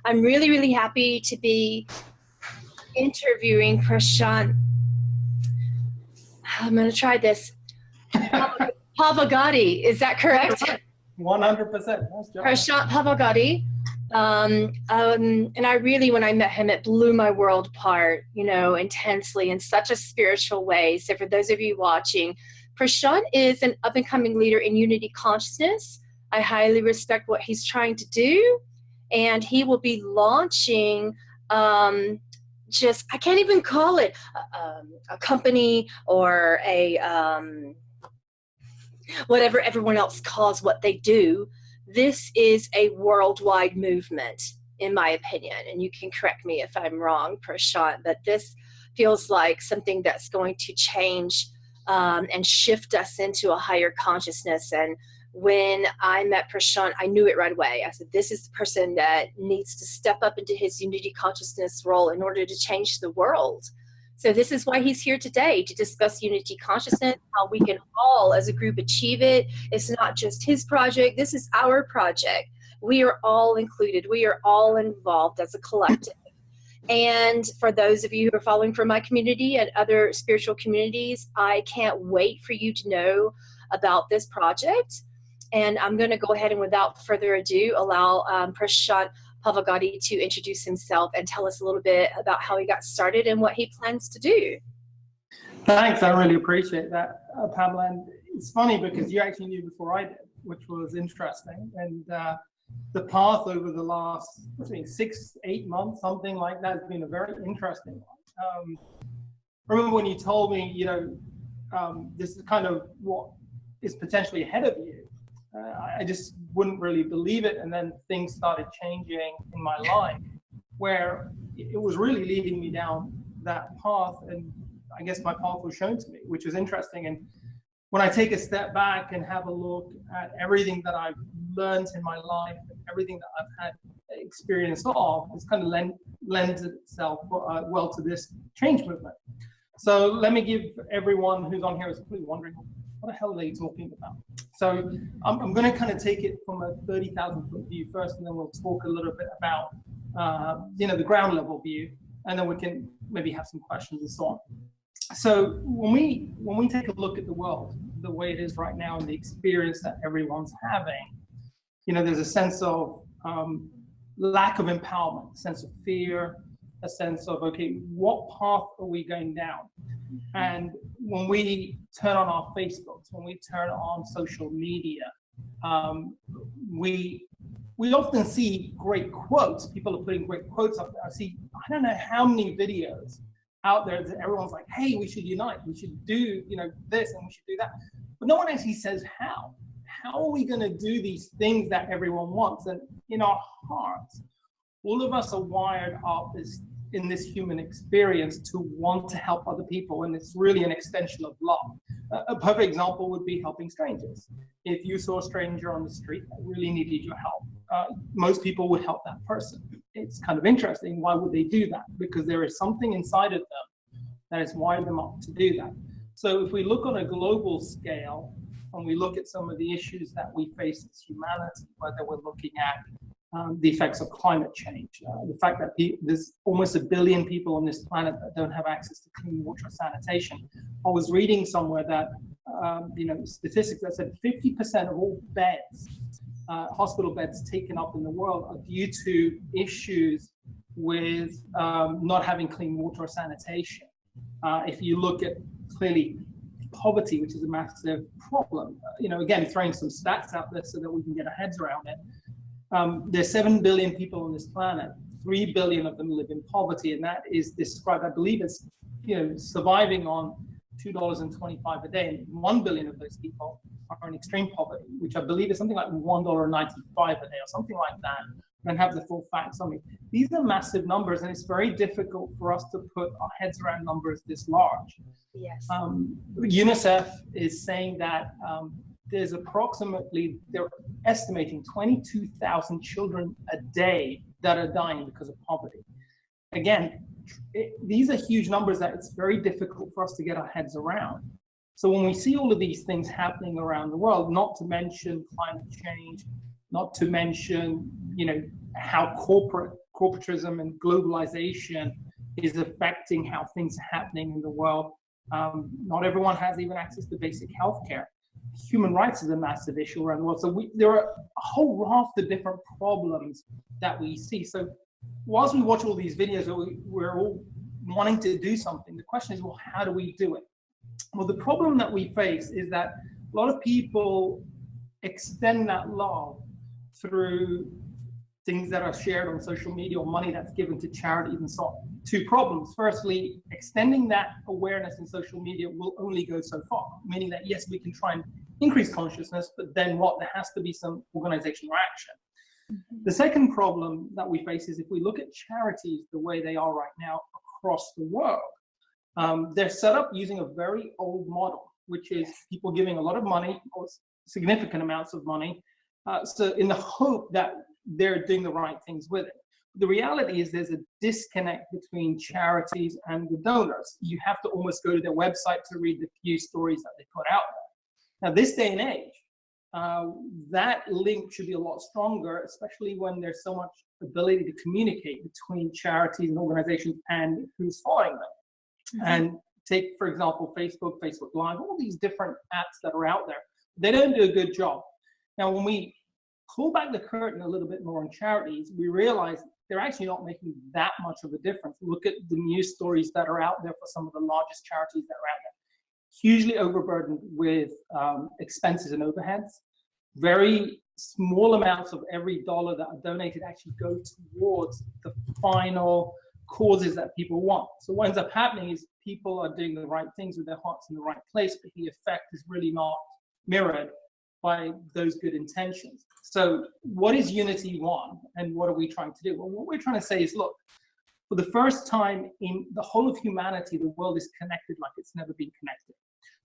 I'm really, really happy to be interviewing Prashant. I'm going to try this. Pavagadhi, is that correct? 100%. Prashant Pavagadhi. And I really, when I met him, it blew my world apart, you know, intensely in such a spiritual way. So for those of you watching, Prashant is an up-and-coming leader in unity consciousness. I highly respect what he's trying to do. And he will be launching I can't even call it a company or a whatever everyone else calls what they do. This is a worldwide movement, in my opinion, and you can correct me if I'm wrong, Prashant, but this feels like something that's going to change and shift us into a higher consciousness. And when I met Prashant, I knew it right away. I said, this is the person that needs to step up into his unity consciousness role in order to change the world. So this is why he's here today, to discuss unity consciousness, how we can all as a group achieve it. It's not just his project, this is our project. We are all included, we are all involved as a collective. And for those of you who are following from my community and other spiritual communities, I can't wait for you to know about this project. And I'm going to go ahead and without further ado, allow Prashant Pavagadhi to introduce himself and tell us a little bit about how he got started and what he plans to do. Thanks, I really appreciate that, Pamela. And it's funny because you actually knew before I did, which was interesting. And the path over the last, 6-8 months, something like that, has been a very interesting one. Remember when you told me, you know, this is kind of what is potentially ahead of you. I just wouldn't really believe it, and then things started changing in my life where it was really leading me down that path, and I guess my path was shown to me, which was interesting. And when I take a step back and have a look at everything that I've learned in my life, and everything that I've had experience of, it's kind of lends itself well to this change movement. So let me give everyone who's on here is probably wondering, what the hell are they talking about? So I'm going to kind of take it from a 30,000 foot view first, and then we'll talk a little bit about, you know, the ground level view, and then we can maybe have some questions and so on. So when we take a look at the world, the way it is right now, and the experience that everyone's having, you know, there's a sense of lack of empowerment, a sense of fear, a sense of, okay, what path are we going down? And when we turn on our Facebooks, when we turn on social media, we often see great quotes. People are putting great quotes up there. I don't know how many videos out there that everyone's like, hey, we should unite, we should do, you know, this, and we should do that. But no one actually says how. How are we going to do these things that everyone wants? And in our hearts, all of us are wired up in this human experience to want to help other people, and it's really an extension of love. A perfect example would be helping strangers. If you saw a stranger on the street that really needed your help, most people would help that person. It's kind of interesting. Why would they do that? Because there is something inside of them that has wired them up to do that. So if we look on a global scale, and we look at some of the issues that we face as humanity, whether we're looking at the effects of climate change, the fact that there's almost 1 billion people on this planet that don't have access to clean water or sanitation. I was reading somewhere that, you know, statistics that said 50% of all beds, hospital beds taken up in the world, are due to issues with not having clean water or sanitation. If you look at clearly poverty, which is a massive problem, you know, again, throwing some stats out there so that we can get our heads around it. There's 7 billion people on this planet. 3 billion of them live in poverty, and that is described, I believe, as, you know, surviving on $2.25 a day. And 1 billion of those people are in extreme poverty, which I believe is something like $1.95 a day or something like that. I don't have the full facts on me. These are massive numbers, and it's very difficult for us to put our heads around numbers this large. Yes. UNICEF is saying that there's approximately, they're estimating 22,000 children a day that are dying because of poverty. Again, these are huge numbers that it's very difficult for us to get our heads around. So when we see all of these things happening around the world, not to mention climate change, not to mention, you know, how corporatism and globalization is affecting how things are happening in the world. Not everyone has even access to basic healthcare. Human rights is a massive issue around the world. So there are a whole raft of different problems that we see. So whilst we watch all these videos, we're all wanting to do something. The question is, well, how do we do it? Well, the problem that we face is that a lot of people extend that love through things that are shared on social media or money that's given to charities and so on. Two problems. Firstly, extending that awareness in social media will only go so far, meaning that yes, we can try and increase consciousness, but then what? There has to be some organizational action. Mm-hmm. The second problem that we face is if we look at charities the way they are right now across the world, they're set up using a very old model, which is people giving a lot of money or significant amounts of money, so in the hope that they're doing the right things with it. The reality is there's a disconnect between charities and the donors. You have to almost go to their website to read the few stories that they put out there. Now, this day and age, that link should be a lot stronger, especially when there's so much ability to communicate between charities and organizations and who's following them. Mm-hmm. And take, for example, Facebook Live, all these different apps that are out there. They don't do a good job. Now, when we pull back the curtain a little bit more on charities, we realize they're actually not making that much of a difference. Look at the news stories that are out there for some of the largest charities that are out there. Hugely overburdened with expenses and overheads. Very small amounts of every dollar that are donated actually go towards the final causes that people want. So what ends up happening is people are doing the right things with their hearts in the right place, but the effect is really not mirrored by those good intentions. So what is Unity One and what are we trying to do? Well, what we're trying to say is, look, for the first time in the whole of humanity, the world is connected like it's never been connected.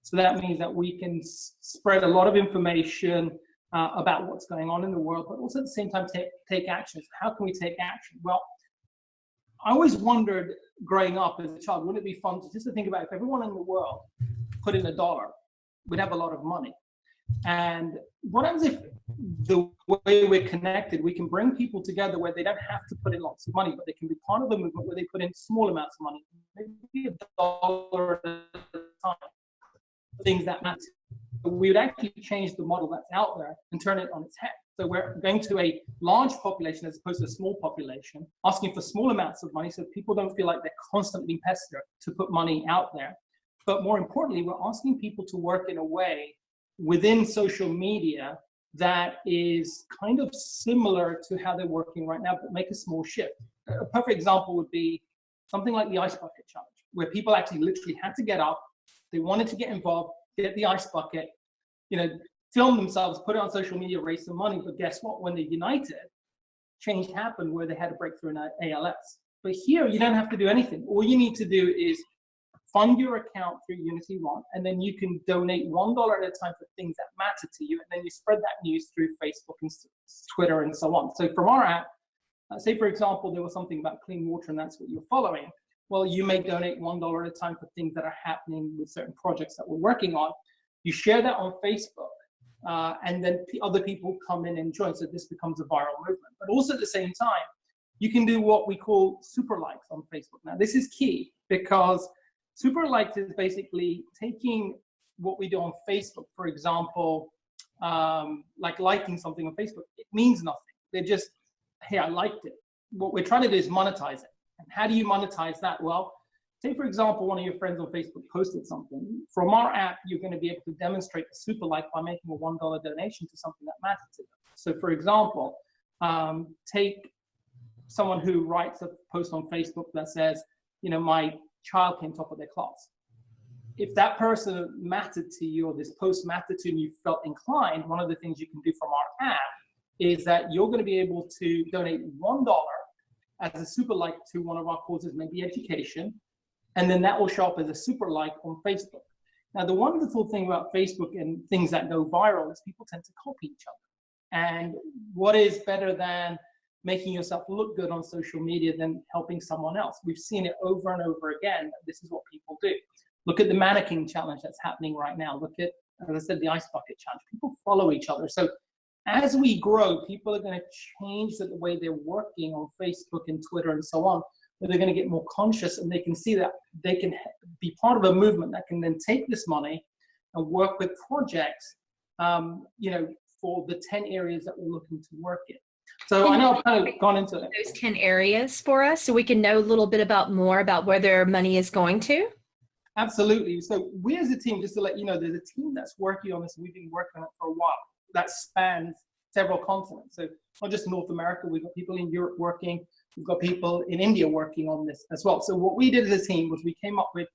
So that means that we can spread a lot of information about what's going on in the world, but also at the same time take action. So how can we take action? Well, I always wondered growing up as a child, wouldn't it be fun to just to think about if everyone in the world put in $1, we'd have a lot of money. And what happens if the way we're connected, we can bring people together where they don't have to put in lots of money, but they can be part of a movement where they put in small amounts of money, maybe $1 at a time, things that matter. We would actually change the model that's out there and turn it on its head. So we're going to a large population as opposed to a small population, asking for small amounts of money so people don't feel like they're constantly pestered to put money out there. But more importantly, we're asking people to work in a way within social media that is kind of similar to how they're working right now, but make a small shift. A perfect example would be something like the Ice Bucket Challenge, where people actually literally had to get up, they wanted to get involved, get the ice bucket, film themselves, put it on social media, raise some money. But guess what? When they united, change happened where they had a breakthrough in ALS. But here, you don't have to do anything. All you need to do is fund your account through Unity One, and then you can donate $1 at a time for things that matter to you, and then you spread that news through Facebook and Twitter and so on. So from our app, say for example, there was something about clean water and that's what you're following. Well, you may donate $1 at a time for things that are happening with certain projects that we're working on. You share that on Facebook, and then other people come in and join, so this becomes a viral movement. But also at the same time, you can do what we call super likes on Facebook. Now, this is key because super likes is basically taking what we do on Facebook, for example, like liking something on Facebook. It means nothing. They're just, hey, I liked it. What we're trying to do is monetize it. And how do you monetize that? Well, say, for example, one of your friends on Facebook posted something. From our app, you're going to be able to demonstrate a super like by making a $1 donation to something that matters to them. So, for example, take someone who writes a post on Facebook that says, my child came top of their class. If that person mattered to you or this post mattered to you and you felt inclined, one of the things you can do from our app is that you're going to be able to donate $1 as a super like to one of our causes, maybe education, and then that will show up as a super like on Facebook. Now, the wonderful thing about Facebook and things that go viral is people tend to copy each other. And what is better than making yourself look good on social media than helping someone else? We've seen it over and over again. This is what people do. Look at the mannequin challenge that's happening right now. Look at, as I said, the ice bucket challenge. People follow each other. So as we grow, people are going to change the way they're working on Facebook and Twitter and so on, but they're going to get more conscious, and they can see that they can be part of a movement that can then take this money and work with projects, for the 10 areas that we're looking to work in. So I know I've kind of gone into those 10 areas for us so we can know a little bit more about where their money is going to. Absolutely. So we as a team, just to let you know, there's a team that's working on this. We've been working on it for a while. That spans several continents. So not just North America, we've got people in Europe working, we've got people in India working on this as well. So what we did as a team was we came up with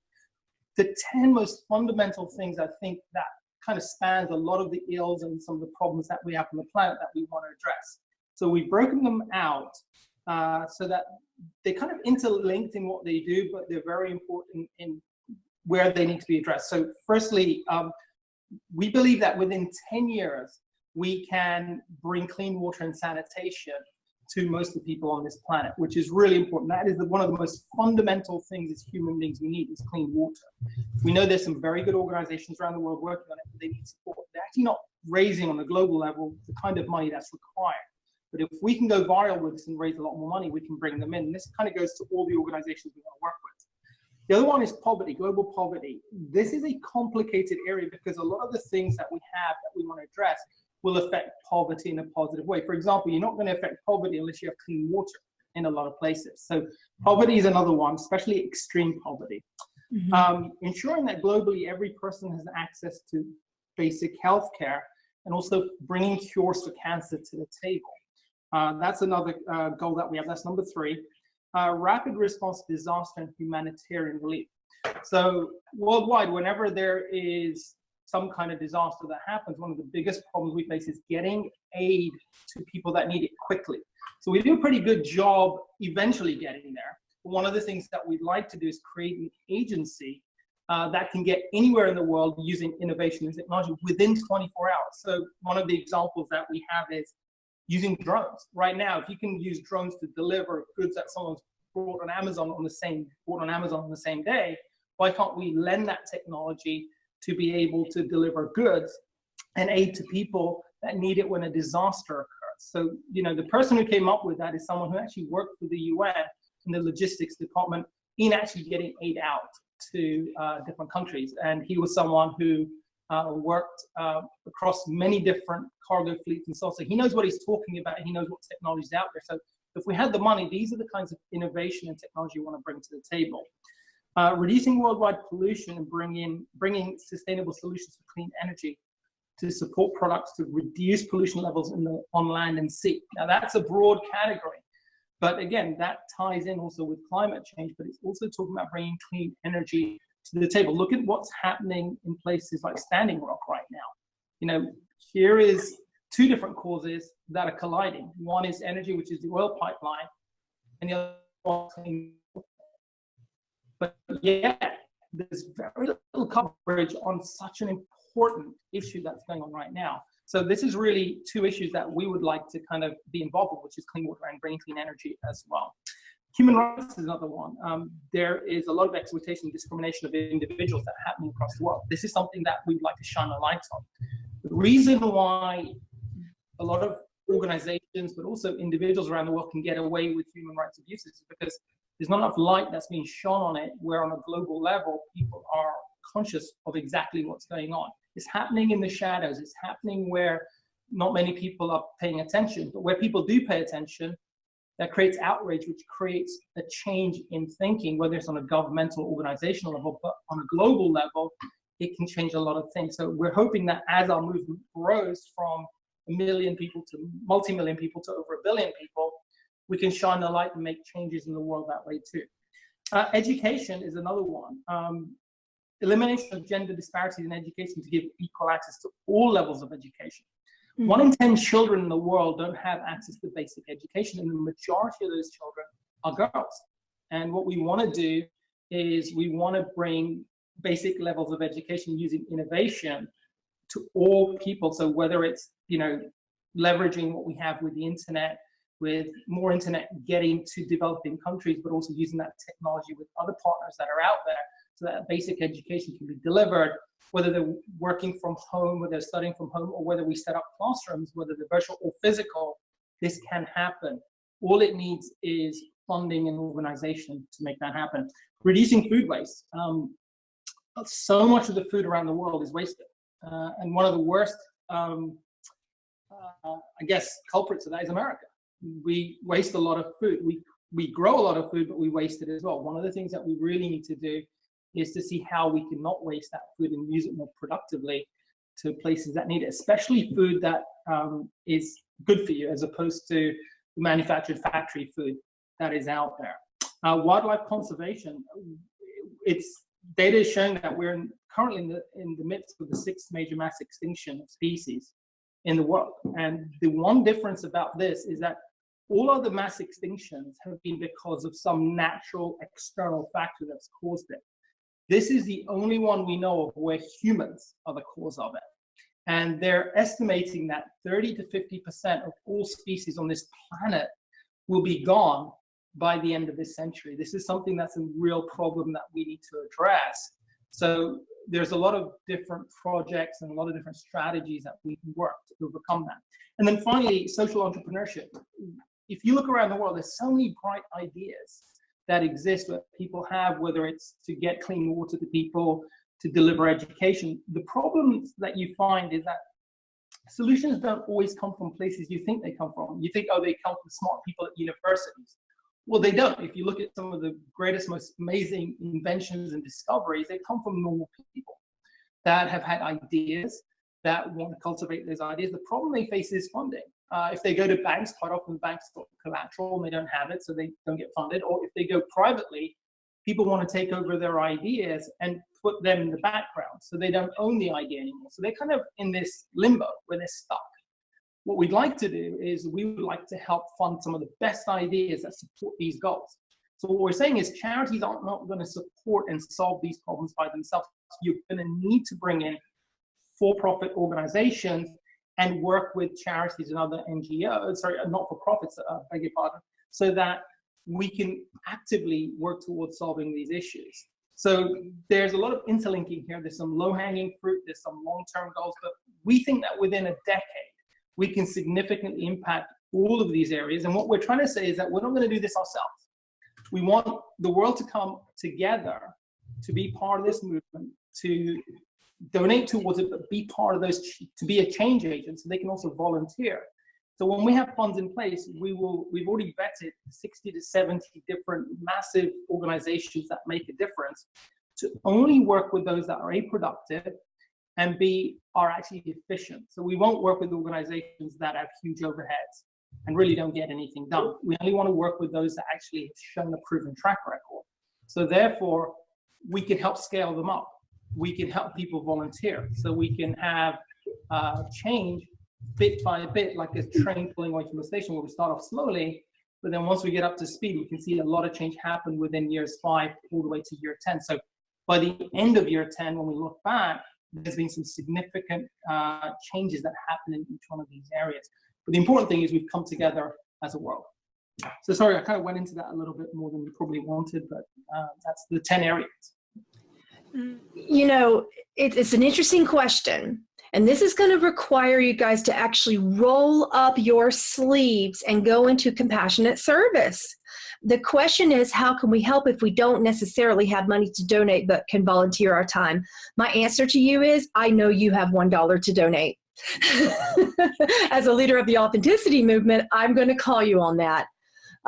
the 10 most fundamental things I think that kind of spans a lot of the ills and some of the problems that we have on the planet that we want to address. So we've broken them out so that they're kind of interlinked in what they do, but they're very important in where they need to be addressed. So firstly, we believe that within 10 years, we can bring clean water and sanitation to most of the people on this planet, which is really important. That is one of the most fundamental things as human beings we need is clean water. We know there's some very good organizations around the world working on it, but they need support. They're actually not raising on a global level the kind of money that's required. But if we can go viral with this and raise a lot more money, we can bring them in. And this kind of goes to all the organizations we want to work with. The other one is poverty, global poverty. This is a complicated area because a lot of the things that we have that we want to address will affect poverty in a positive way. For example, you're not going to affect poverty unless you have clean water in a lot of places. So poverty is another one, especially extreme poverty. Ensuring that globally every person has access to basic health care and also bringing cures for cancer to the table. That's another goal that we have. That's number 3. Rapid response to disaster and humanitarian relief. So worldwide, whenever there is some kind of disaster that happens, one of the biggest problems we face is getting aid to people that need it quickly. So we do a pretty good job eventually getting there. But one of the things that we'd like to do is create an agency that can get anywhere in the world using innovation and technology within 24 hours. So one of the examples that we have is using drones. Right now, if you can use drones to deliver goods that someone's bought on Amazon on the same day, why can't we lend that technology to be able to deliver goods and aid to people that need it when a disaster occurs? So, the person who came up with that is someone who actually worked for the UN in the logistics department in actually getting aid out to different countries. And he was someone who worked across many different cargo fleets and so on. So he knows what he's talking about. He knows what technology is out there. So if we had the money, these are the kinds of innovation and technology we want to bring to the table. Reducing worldwide pollution and bringing sustainable solutions for clean energy to support products to reduce pollution levels on land and sea. Now that's a broad category, but again, that ties in also with climate change, but it's also talking about bringing clean energy to the table. Look at what's happening in places like Standing Rock right now. Here is 2 different causes that are colliding. One is energy, which is the oil pipeline, and the other one is clean. But yet, there's very little coverage on such an important issue that's going on right now. So this is really 2 issues that we would like to kind of be involved with, which is clean water and bringing clean energy as well. Human rights is another one. There is a lot of exploitation and discrimination of individuals that are happening across the world. This is something that we'd like to shine a light on. The reason why a lot of organizations, but also individuals around the world can get away with human rights abuses is because there's not enough light that's being shone on it, where on a global level, people are conscious of exactly what's going on. It's happening in the shadows. It's happening where not many people are paying attention, but where people do pay attention, that creates outrage, which creates a change in thinking, whether it's on a governmental organizational level, but on a global level, it can change a lot of things. So we're hoping that as our movement grows from 1 million people to multi-million people to over 1 billion people, we can shine the light and make changes in the world that way too. Education is another one. Elimination of gender disparities in education to give equal access to all levels of education. 1 in 10 children in the world don't have access to basic education, and the majority of those children are girls. And what we want to do is we want to bring basic levels of education using innovation to all people. So whether it's, leveraging what we have with the internet, with more internet getting to developing countries, but also using that technology with other partners that are out there so that basic education can be delivered, whether they're working from home, whether they're studying from home, or whether we set up classrooms, whether they're virtual or physical. This can happen. All it needs is funding and organization to make that happen. Reducing food waste. So much of the food around the world is wasted. And one of the worst, I guess, culprits of that is America. We waste a lot of food. We grow a lot of food, but we waste it as well. One of the things that we really need to do is to see how we can not waste that food and use it more productively to places that need it, especially food that is good for you, as opposed to manufactured factory food that is out there. Wildlife conservation, data is showing that we're currently in the midst of the 6th major mass extinction of species in the world. And the one difference about this is that all other mass extinctions have been because of some natural external factor that's caused it. This is the only one we know of where humans are the cause of it. And they're estimating that 30 to 50% of all species on this planet will be gone by the end of this century. This is something that's a real problem that we need to address. So there's a lot of different projects and a lot of different strategies that we can work to overcome that. And then finally, social entrepreneurship. If you look around the world, there's so many bright ideas that exist that people have, whether it's to get clean water to people, to deliver education. The problem that you find is that solutions don't always come from places you think they come from. You think, oh, they come from smart people at universities. Well, they don't. If you look at some of the greatest, most amazing inventions and discoveries, they come from normal people that have had ideas, that want to cultivate those ideas. The problem they face is funding. If they go to banks, quite often banks got collateral and they don't have it, so they don't get funded. Or if they go privately, people want to take over their ideas and put them in the background, so they don't own the idea anymore. So they're kind of in this limbo where they're stuck. What we'd like to do is we would like to help fund some of the best ideas that support these goals. So what we're saying is charities are not going to support and solve these problems by themselves. You're going to need to bring in for-profit organizations and work with charities and other NGOs, not-for-profits, beg your pardon, so that we can actively work towards solving these issues. So there's a lot of interlinking here. There's some low-hanging fruit, there's some long-term goals, but we think that within a decade, we can significantly impact all of these areas. And what we're trying to say is that we're not going to do this ourselves. We want the world to come together to be part of this movement, to donate towards it, but be part of those, to be a change agent, so they can also volunteer. So when we have funds in place, we've already vetted 60 to 70 different massive organizations that make a difference, to only work with those that are A, productive, and B, are actually efficient. So we won't work with organizations that have huge overheads and really don't get anything done. We only want to work with those that actually have shown a proven track record. So therefore, we can help scale them up. We can help people volunteer. So we can have change bit by bit, like a train pulling away from the station, where we start off slowly, but then once we get up to speed, we can see a lot of change happen within years 5 all the way to year 10. So by the end of year 10, when we look back, there's been some significant changes that happen in each one of these areas. But the important thing is we've come together as a world. So sorry, I kind of went into that a little bit more than we probably wanted, but that's the 10 areas. You know, it's an interesting question. And this is going to require you guys to actually roll up your sleeves and go into compassionate service. The question is, how can we help if we don't necessarily have money to donate but can volunteer our time? My answer to you is, I know you have $1 to donate. As a leader of the authenticity movement, I'm going to call you on that.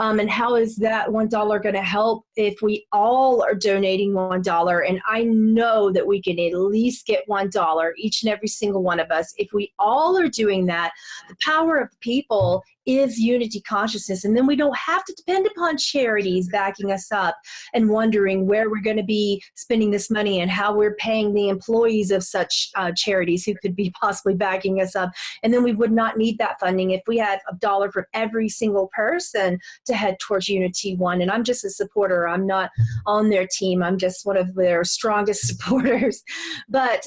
And how is that $1 going to help if we all are donating $1? And I know that we can at least get $1, each and every single one of us. If we all are doing that, the power of people is unity consciousness. And then we don't have to depend upon charities backing us up and wondering where we're going to be spending this money and how we're paying the employees of such charities who could be possibly backing us up. And then we would not need that funding if we had $1 for every single person to head towards Unity One. And I'm just a supporter. I'm not on their team. I'm just one of their strongest supporters. But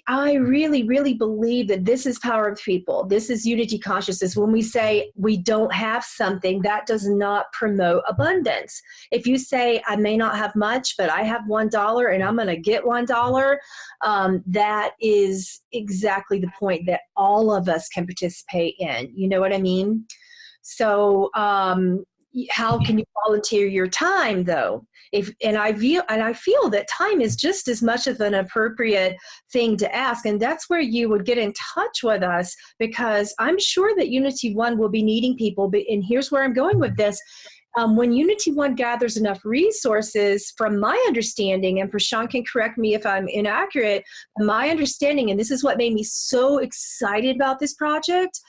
I really, really believe that this is power of people. This is unity consciousness. When we say we don't have something, that does not promote abundance. If you say, I may not have much, but I have $1 and I'm going to get $1, that is exactly the point that all of us can participate in. You know what I mean? So, how can you volunteer your time though? I feel that time is just as much of an appropriate thing to ask, and that's where you would get in touch with us, because I'm sure that Unity One will be needing people. And here's where I'm going with this. When Unity One gathers enough resources, from my understanding, and Prashant can correct me if I'm inaccurate, my understanding, and this is what made me so excited about this project,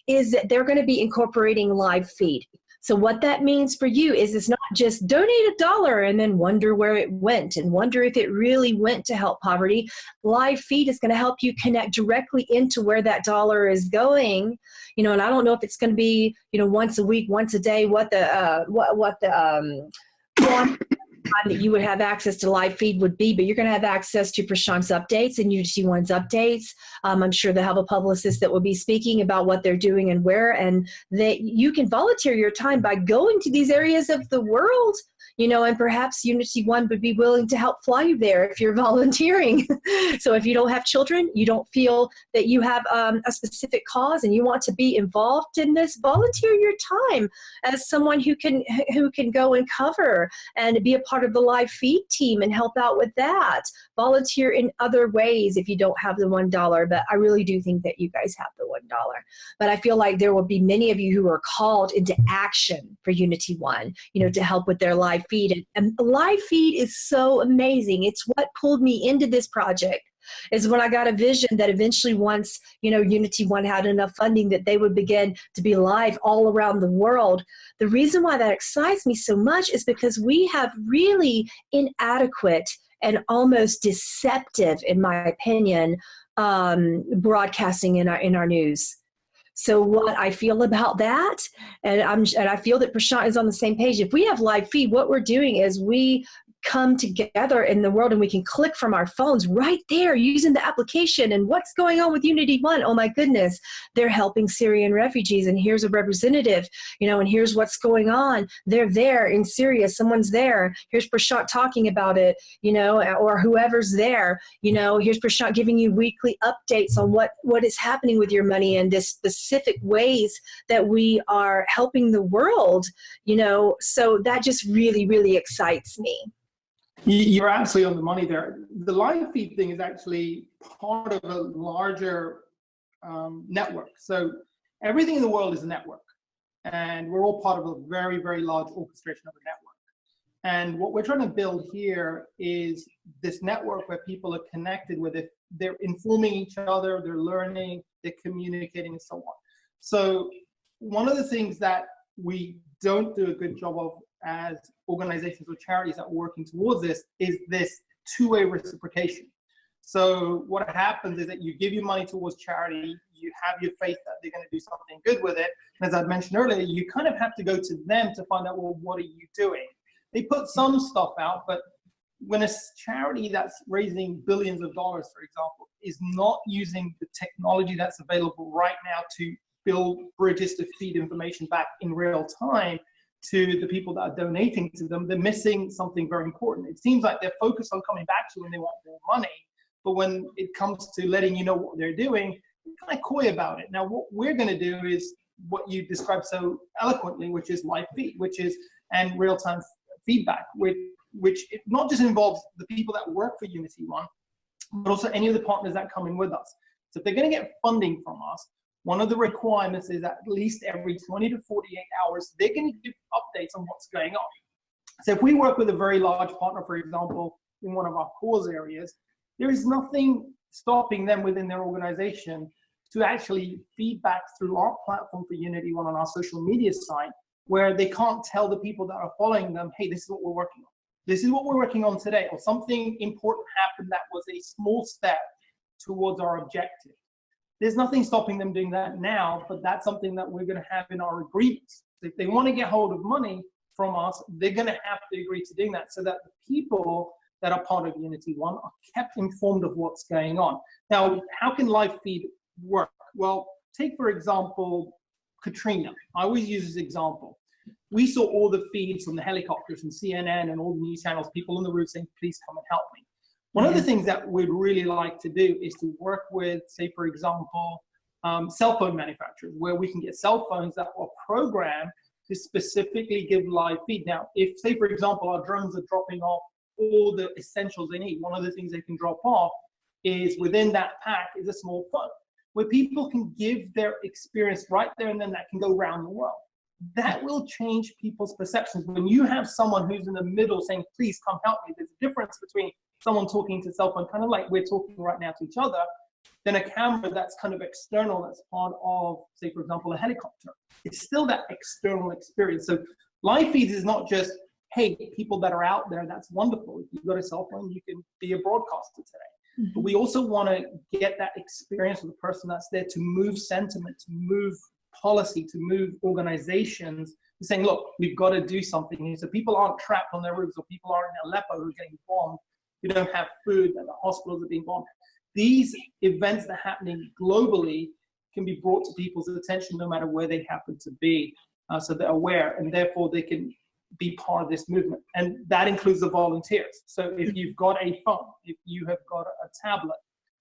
is that they're going to be incorporating live feed. So what that means for you is it's not just donate $1 and then wonder where it went and wonder if it really went to help poverty. Live feed is going to help you connect directly into where that dollar is going. You know, and I don't know if it's going to be, you know, once a week, once a day, what the time that you would have access to live feed would be, but you're going to have access to Prashant's updates and Unity One's updates. I'm sure they'll have a publicist that will be speaking about what they're doing and where, and that you can volunteer your time by going to these areas of the world, you know, and perhaps Unity One would be willing to help fly you there if you're volunteering. So if you don't have children, you don't feel that you have a specific cause and you want to be involved in this, volunteer your time as someone who can go and cover and be a part of the live feed team and help out with that. Volunteer in other ways if you don't have the $1, but I really do think that you guys have the $1. But I feel like there will be many of you who are called into action for Unity One, you know, to help with their live feed. And live feed is so amazing. It's what pulled me into this project, is when I got a vision that eventually, once, you know, Unity One had enough funding, that they would begin to be live all around the world. The reason why that excites me so much is because we have really inadequate and almost deceptive, in my opinion, broadcasting in our news. So what I feel about that, and I feel that Prashant is on the same page. If we have live feed, what we're doing is we come together in the world and we can click from our phones right there using the application. And what's going on with Unity One? Oh my goodness, they're helping Syrian refugees, and here's a representative, you know, and here's what's going on. They're there in Syria, someone's there. Here's Prashant talking about it, you know, or whoever's there, you know, here's Prashant giving you weekly updates on what is happening with your money and the specific ways that we are helping the world, you know. So that just really, really excites me. You're absolutely on the money there. The live feed thing is actually part of a larger network. So everything in the world is a network, and we're all part of a very, very large orchestration of a network. And what we're trying to build here is this network where people are connected with it. They're informing each other, they're learning, they're communicating, and so on. So one of the things that we don't do a good job of as organizations or charities that are working towards this is this two-way reciprocation. So what happens is that you give your money towards charity, you have your faith that they're going to do something good with it. And as I mentioned earlier, you kind of have to go to them to find out, well, what are you doing? They put some stuff out, but when a charity that's raising billions of dollars, for example, is not using the technology that's available right now to build bridges to feed information back in real time to the people that are donating to them, they're missing something very important. It seems like they're focused on coming back to you when they want more money, but when it comes to letting you know what they're doing, they're kind of coy about it. Now, what we're going to do is what you described so eloquently, which is live feed, and real-time feedback, which it not just involves the people that work for Unity One, but also any of the partners that come in with us. So if they're going to get funding from us, one of the requirements is at least every 20 to 48 hours, they're going to do updates on what's going on. So if we work with a very large partner, for example, in one of our cause areas, there is nothing stopping them within their organization to actually feedback through our platform for Unity One on our social media site, where they can't tell the people that are following them, hey, this is what we're working on. This is what we're working on today, or something important happened that was a small step towards our objective. There's nothing stopping them doing that now, but that's something that we're going to have in our agreements. If they want to get hold of money from us, they're going to have to agree to doing that, so that the people that are part of Unity One are kept informed of what's going on. Now, how can live feed work? Well, take, for example, Katrina. I always use this example. We saw all the feeds from the helicopters and CNN and all the news channels, people on the roof saying, please come and help me. One of the things that we'd really like to do is to work with, say, for example, cell phone manufacturers, where we can get cell phones that are programmed to specifically give live feed. Now, if, say, for example, our drones are dropping off all the essentials they need, one of the things they can drop off is within that pack is a small phone where people can give their experience right there and then that can go around the world. That will change people's perceptions. When you have someone who's in the middle saying, please come help me, there's a difference between someone talking to a cell phone, kind of like we're talking right now to each other, than a camera that's kind of external, that's part of, say, for example, a helicopter. It's still that external experience. So live feed is not just, hey, people that are out there, that's wonderful. If you've got a cell phone, you can be a broadcaster today. But we also want to get that experience of the person that's there to move sentiment, to move policy, to move organizations, to saying, look, we've got to do something here. So people aren't trapped on their roofs, or people aren't in Aleppo who are getting bombed, who don't have food, and the hospitals are being bombed. These events that are happening globally can be brought to people's attention no matter where they happen to be, so they're aware, and therefore they can be part of this movement. And that includes the volunteers. So if you've got a phone, if you have got a tablet,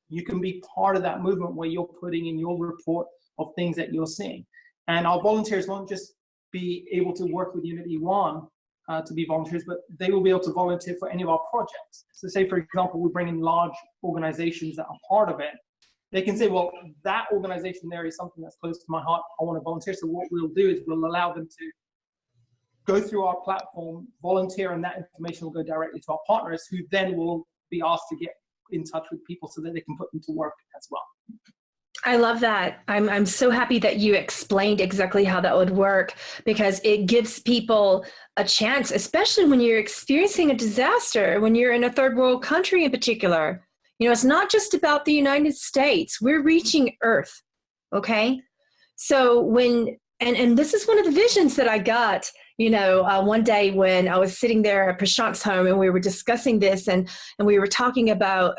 you can be part of that movement where you're putting in your report of things that you're seeing. And our volunteers won't just be able to work with Unity One to be volunteers, but they will be able to volunteer for any of our projects. So say, for example, we bring in large organizations that are part of it. They can say, well, that organization there is something that's close to my heart. I want to volunteer. So what we'll do is we'll allow them to go through our platform, volunteer, and that information will go directly to our partners, who then will be asked to get in touch with people so that they can put them to work as well. I love that. I'm so happy that you explained exactly how that would work, because it gives people a chance, especially when you're experiencing a disaster, when you're in a third world country in particular. You know, it's not just about the United States. We're reaching Earth, okay? So when, and this is one of the visions that I got, you know, one day when I was sitting there at Prashant's home and we were discussing this, and we were talking about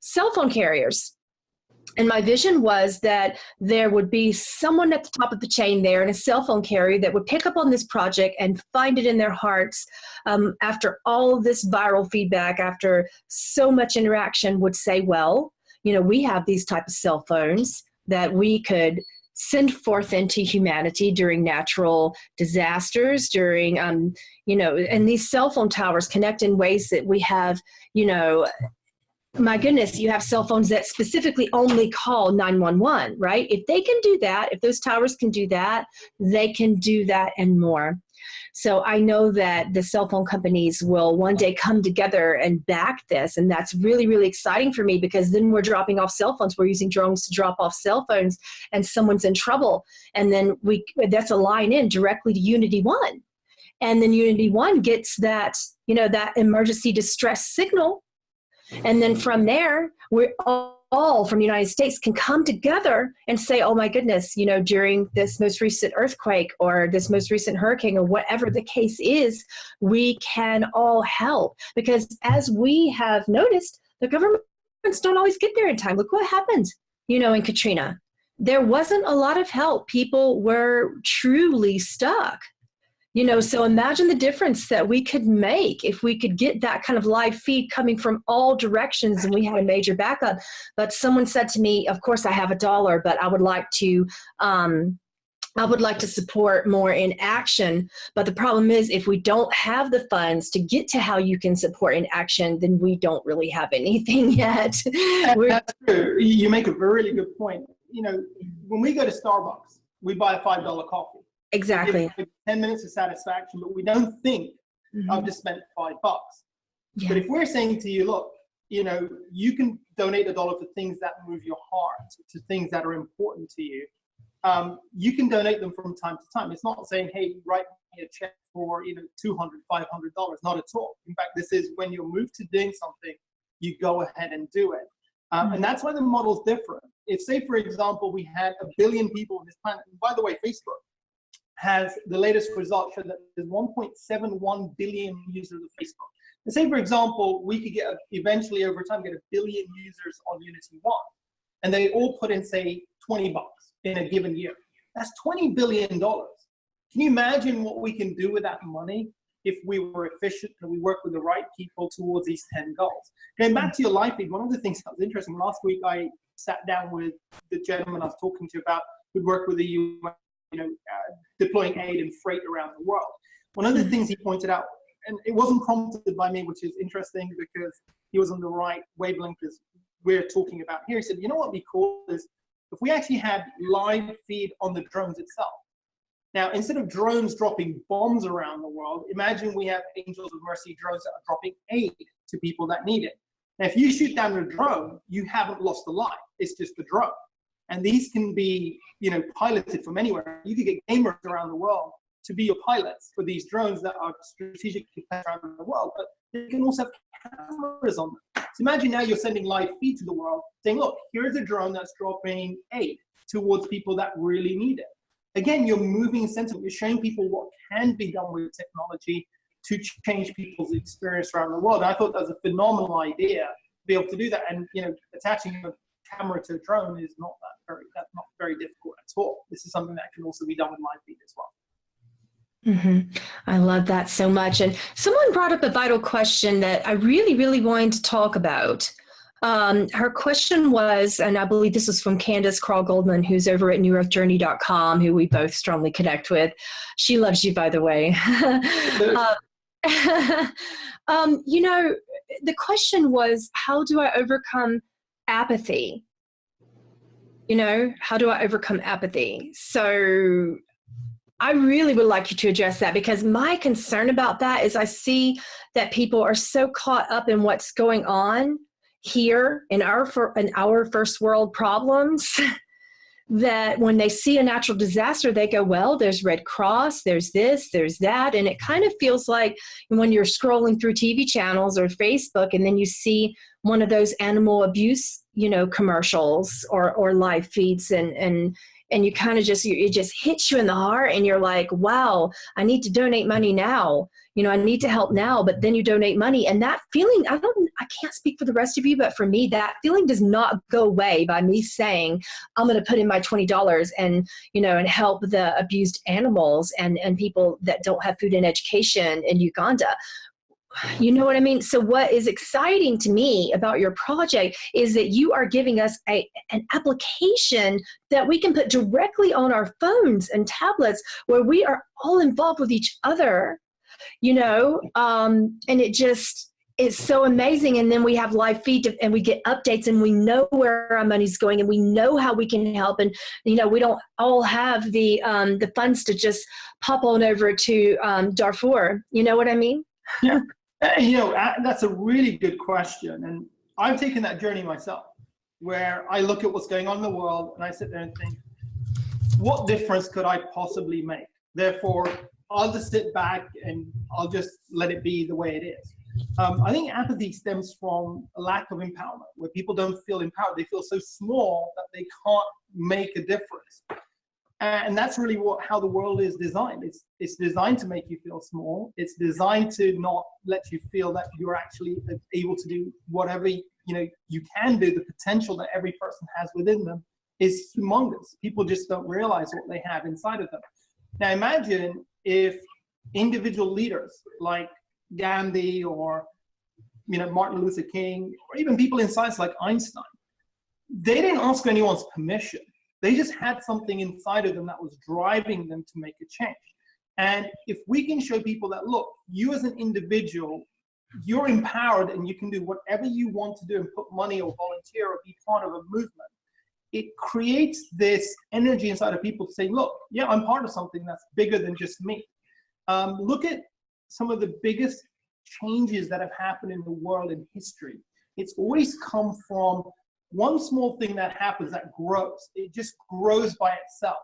cell phone carriers. And my vision was that there would be someone at the top of the chain there in a cell phone carrier that would pick up on this project and find it in their hearts after all of this viral feedback, after so much interaction, would say, well, you know, we have these type of cell phones that we could send forth into humanity during natural disasters, during, you know, and these cell phone towers connect in ways that we have, you know, my goodness, you have cell phones that specifically only call 911, right? If they can do that, if those towers can do that, they can do that and more. So I know that the cell phone companies will one day come together and back this. And that's really, really exciting for me, because then we're dropping off cell phones. We're using drones to drop off cell phones, and someone's in trouble. And then that's a line in directly to Unity One. And then Unity One gets that, you know, that emergency distress signal. And then from there, we're all from the United States can come together and say, oh my goodness, you know, during this most recent earthquake or this most recent hurricane or whatever the case is, we can all help. Because as we have noticed, the governments don't always get there in time. Look what happened, you know, in Katrina. There wasn't a lot of help. People were truly stuck. You know, so imagine the difference that we could make if we could get that kind of live feed coming from all directions and we had a major backup. But someone said to me, of course I have $1, but I would like to support more in action. But the problem is, if we don't have the funds to get to how you can support in action, then we don't really have anything yet. That's true. You make a really good point. You know, when we go to Starbucks, we buy a $5 coffee. Exactly. 10 minutes of satisfaction, but we don't think I've just spent $5. Yeah. But if we're saying to you, look, you know, you can donate $1 for things that move your heart, to things that are important to you. You can donate them from time to time. It's not saying, hey, write me a check for, you know, $200, $500. Not at all. In fact, this is when you're moved to doing something, you go ahead and do it. And that's why the model's different. If, say, for example, we had 1 billion people on this planet, and by the way, Facebook has the latest results show that there's 1.71 billion users of Facebook. Say, for example, we could get eventually over time get 1 billion users on Unity 1, and they all put in, say, $20 in a given year. That's $20 billion. Can you imagine what we can do with that money if we were efficient and we work with the right people towards these 10 goals? Going back to your live feed, one of the things that was interesting, last week I sat down with the gentleman I was talking to about who'd worked with the UN, deploying aid and freight around the world. One of the things he pointed out, and it wasn't prompted by me, which is interesting because he was on the right wavelength as we're talking about here. He said, you know what would be cool is if we actually had live feed on the drones itself. Now, instead of drones dropping bombs around the world, imagine we have Angels of Mercy drones that are dropping aid to people that need it. Now, if you shoot down a drone, you haven't lost a life. It's just a drone. And these can be, piloted from anywhere. You could get gamers around the world to be your pilots for these drones that are strategically placed around the world, but they can also have cameras on them. So imagine now you're sending live feed to the world saying, look, here's a drone that's dropping aid towards people that really need it. Again, you're moving sentiment. You're showing people what can be done with technology to change people's experience around the world. And I thought that was a phenomenal idea to be able to do that. And attaching a camera to a drone is that's not very difficult at all. This is something that can also be done with live feed as well. I love that so much. And someone brought up a vital question that I really, really wanted to talk about. Her question was, and I believe this was from Candace Crawl Goldman, who's over at newearthjourney.com, who we both strongly connect with. She loves you, by the way. The question was, how do I overcome apathy? How do I overcome apathy? So I really would like you to address that, because my concern about that is I see that people are so caught up in what's going on here in our first world problems that when they see a natural disaster, they go, well, there's Red Cross, there's this, there's that. And it kind of feels like when you're scrolling through TV channels or Facebook, and then you see one of those animal abuse, commercials or live feeds, and you kind of it just hits you in the heart, and you're like, wow, I need to donate money now. I need to help now, but then you donate money. And that feeling, I can't speak for the rest of you, but for me, that feeling does not go away by me saying, I'm going to put in my $20 and help the abused animals and people that don't have food and education in Uganda. You know what I mean? So what is exciting to me about your project is that you are giving us an application that we can put directly on our phones and tablets, where we are all involved with each other, and it just is so amazing. And then we have live feed and we get updates, and we know where our money's going, and we know how we can help. And, we don't all have the funds to just pop on over to Darfur. You know what I mean? Yeah. That's a really good question. And I've taken that journey myself, where I look at what's going on in the world and I sit there and think, what difference could I possibly make? Therefore, I'll just sit back and I'll just let it be the way it is. I think apathy stems from a lack of empowerment, where people don't feel empowered. They feel so small that they can't make a difference. And that's really how the world is designed. It's designed to make you feel small. It's designed to not let you feel that you're actually able to do whatever you can do. The potential that every person has within them is humongous. People just don't realize what they have inside of them. Now imagine if individual leaders like Gandhi or Martin Luther King, or even people in science like Einstein, they didn't ask anyone's permission. They just had something inside of them that was driving them to make a change. And if we can show people that, look, you as an individual, you're empowered and you can do whatever you want to do and put money or volunteer or be part of a movement, it creates this energy inside of people to say, look, yeah, I'm part of something that's bigger than just me. Look at some of the biggest changes that have happened in the world in history. It's always come from one small thing that happens that grows. It just grows by itself.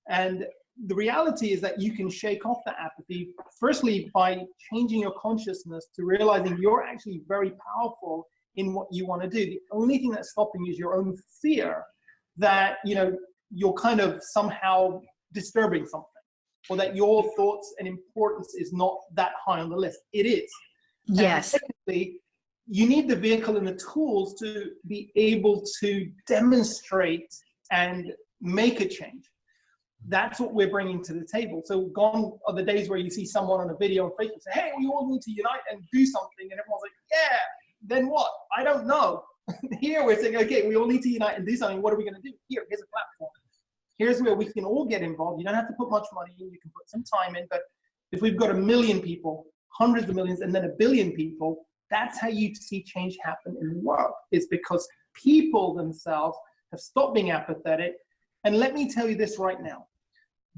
And the reality is that you can shake off the apathy, firstly, by changing your consciousness to realizing you're actually very powerful in what you want to do. The only thing that's stopping you is your own fear that, you're kind of somehow disturbing something, or that your thoughts and importance is not that high on the list. It is. Yes. And secondly, you need the vehicle and the tools to be able to demonstrate and make a change. That's what we're bringing to the table. So gone are the days where you see someone on a video on Facebook say, hey, we all need to unite and do something. And everyone's like, yeah, then what? I don't know. Here we're saying, okay, we all need to unite and do something. What are we going to do? Here's a platform. Here's where we can all get involved. You don't have to put much money in. You can put some time in. But if we've got 1 million people, hundreds of millions, and then 1 billion people, that's how you see change happen in the world. It's because people themselves have stopped being apathetic. And let me tell you this right now.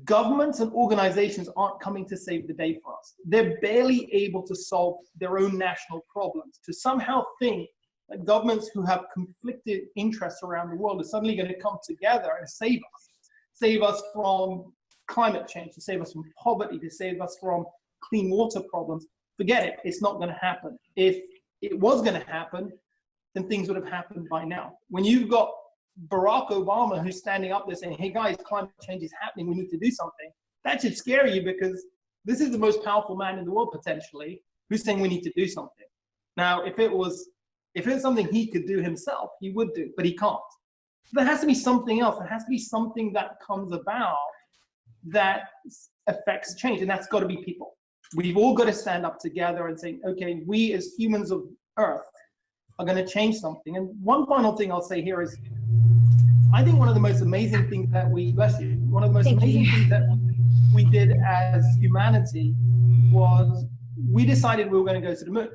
Governments and organizations aren't coming to save the day for us. They're barely able to solve their own national problems. To somehow think that governments who have conflicted interests around the world are suddenly going to come together and save us from climate change, to save us from poverty, to save us from clean water problems. Forget it, it's not going to happen. If it was going to happen, then things would have happened by now. When you've got Barack Obama who's standing up there saying, hey guys, climate change is happening, we need to do something, that should scare you, because this is the most powerful man in the world potentially who's saying we need to do something. Now, if it's something he could do himself, he would do, but he can't. So there has to be something else. There has to be something that comes about that affects change, and that's got to be people. We've all got to stand up together and say, okay, we as humans of Earth are going to change something. And one final thing I'll say here is, I think one of the most amazing things that we did as humanity was we decided we were going to go to the moon.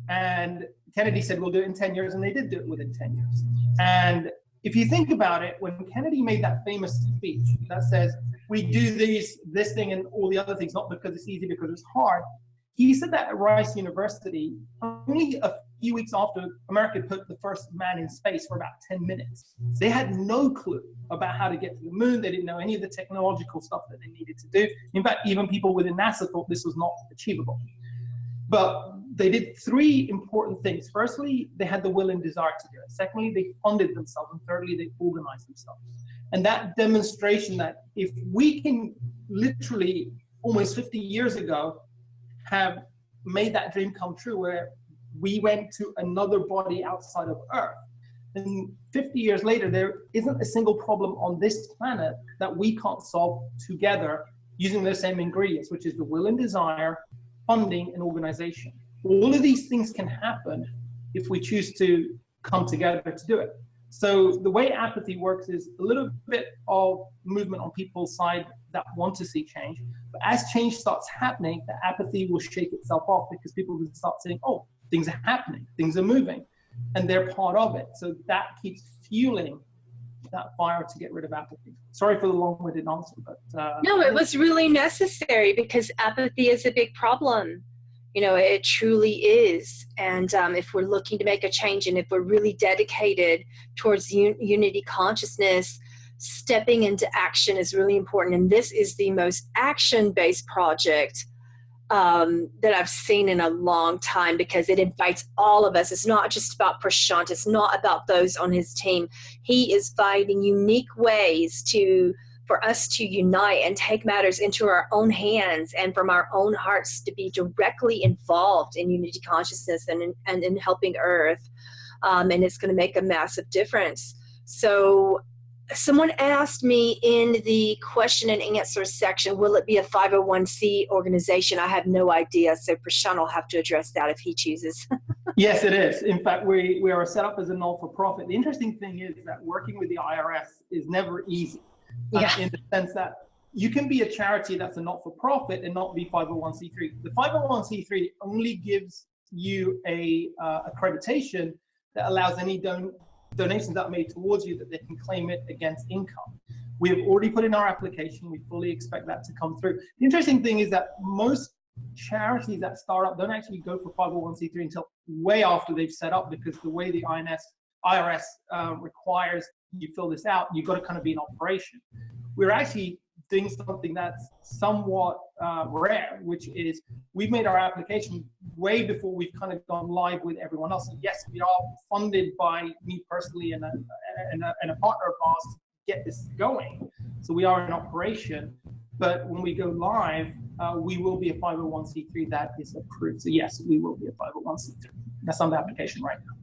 And Kennedy said, we'll do it in 10 years, and they did do it within 10 years. And if you think about it, when Kennedy made that famous speech that says, we do this thing and all the other things, not because it's easy, because it's hard. He said that at Rice University only a few weeks after America put the first man in space for about 10 minutes. They had no clue about how to get to the moon. They didn't know any of the technological stuff that they needed to do. In fact, even people within NASA thought this was not achievable. But they did 3 important things. Firstly, they had the will and desire to do it. Secondly, they funded themselves. And thirdly, they organized themselves. And that demonstration that if we can literally almost 50 years ago have made that dream come true, where we went to another body outside of Earth, and 50 years later, there isn't a single problem on this planet that we can't solve together using those same ingredients, which is the will and desire, funding, and organization. All of these things can happen if we choose to come together to do it. So the way apathy works is a little bit of movement on people's side that want to see change. But as change starts happening, the apathy will shake itself off, because people will start saying, oh, things are happening, things are moving, and they're part of it. So that keeps fueling that fire to get rid of apathy. Sorry for the long-winded answer, but no, it was really necessary, because apathy is a big problem. You know, it truly is. And if we're looking to make a change, and if we're really dedicated towards unity consciousness, stepping into action is really important. And this is the most action-based project that I've seen in a long time, because it invites all of us. It's not just about Prashant. It's not about those on his team. He is finding unique ways for us to unite and take matters into our own hands, and from our own hearts to be directly involved in unity consciousness and in helping Earth. And it's going to make a massive difference. So someone asked me in the question and answer section, will it be a 501c organization? I have no idea. So Prashant will have to address that if he chooses. Yes, it is. In fact, we are set up as a non-for-profit. The interesting thing is that working with the IRS is never easy. In the sense that you can be a charity that's a not-for-profit and not be 501c3. The 501c3 only gives you a accreditation that allows any donations that are made towards you, that they can claim it against income. We have already put in our application. We fully expect that to come through. The interesting thing is that most charities that start up don't actually go for 501c3 until way after they've set up, because the way the IRS requires you fill this out, you've got to kind of be in operation. We're actually doing something that's somewhat rare, which is we've made our application way before we've kind of gone live with everyone else. And yes, we are funded by me personally and a partner of ours to get this going. So we are in operation. But when we go live, we will be a 501c3 that is approved. So yes, we will be a 501c3. That's on the application right now.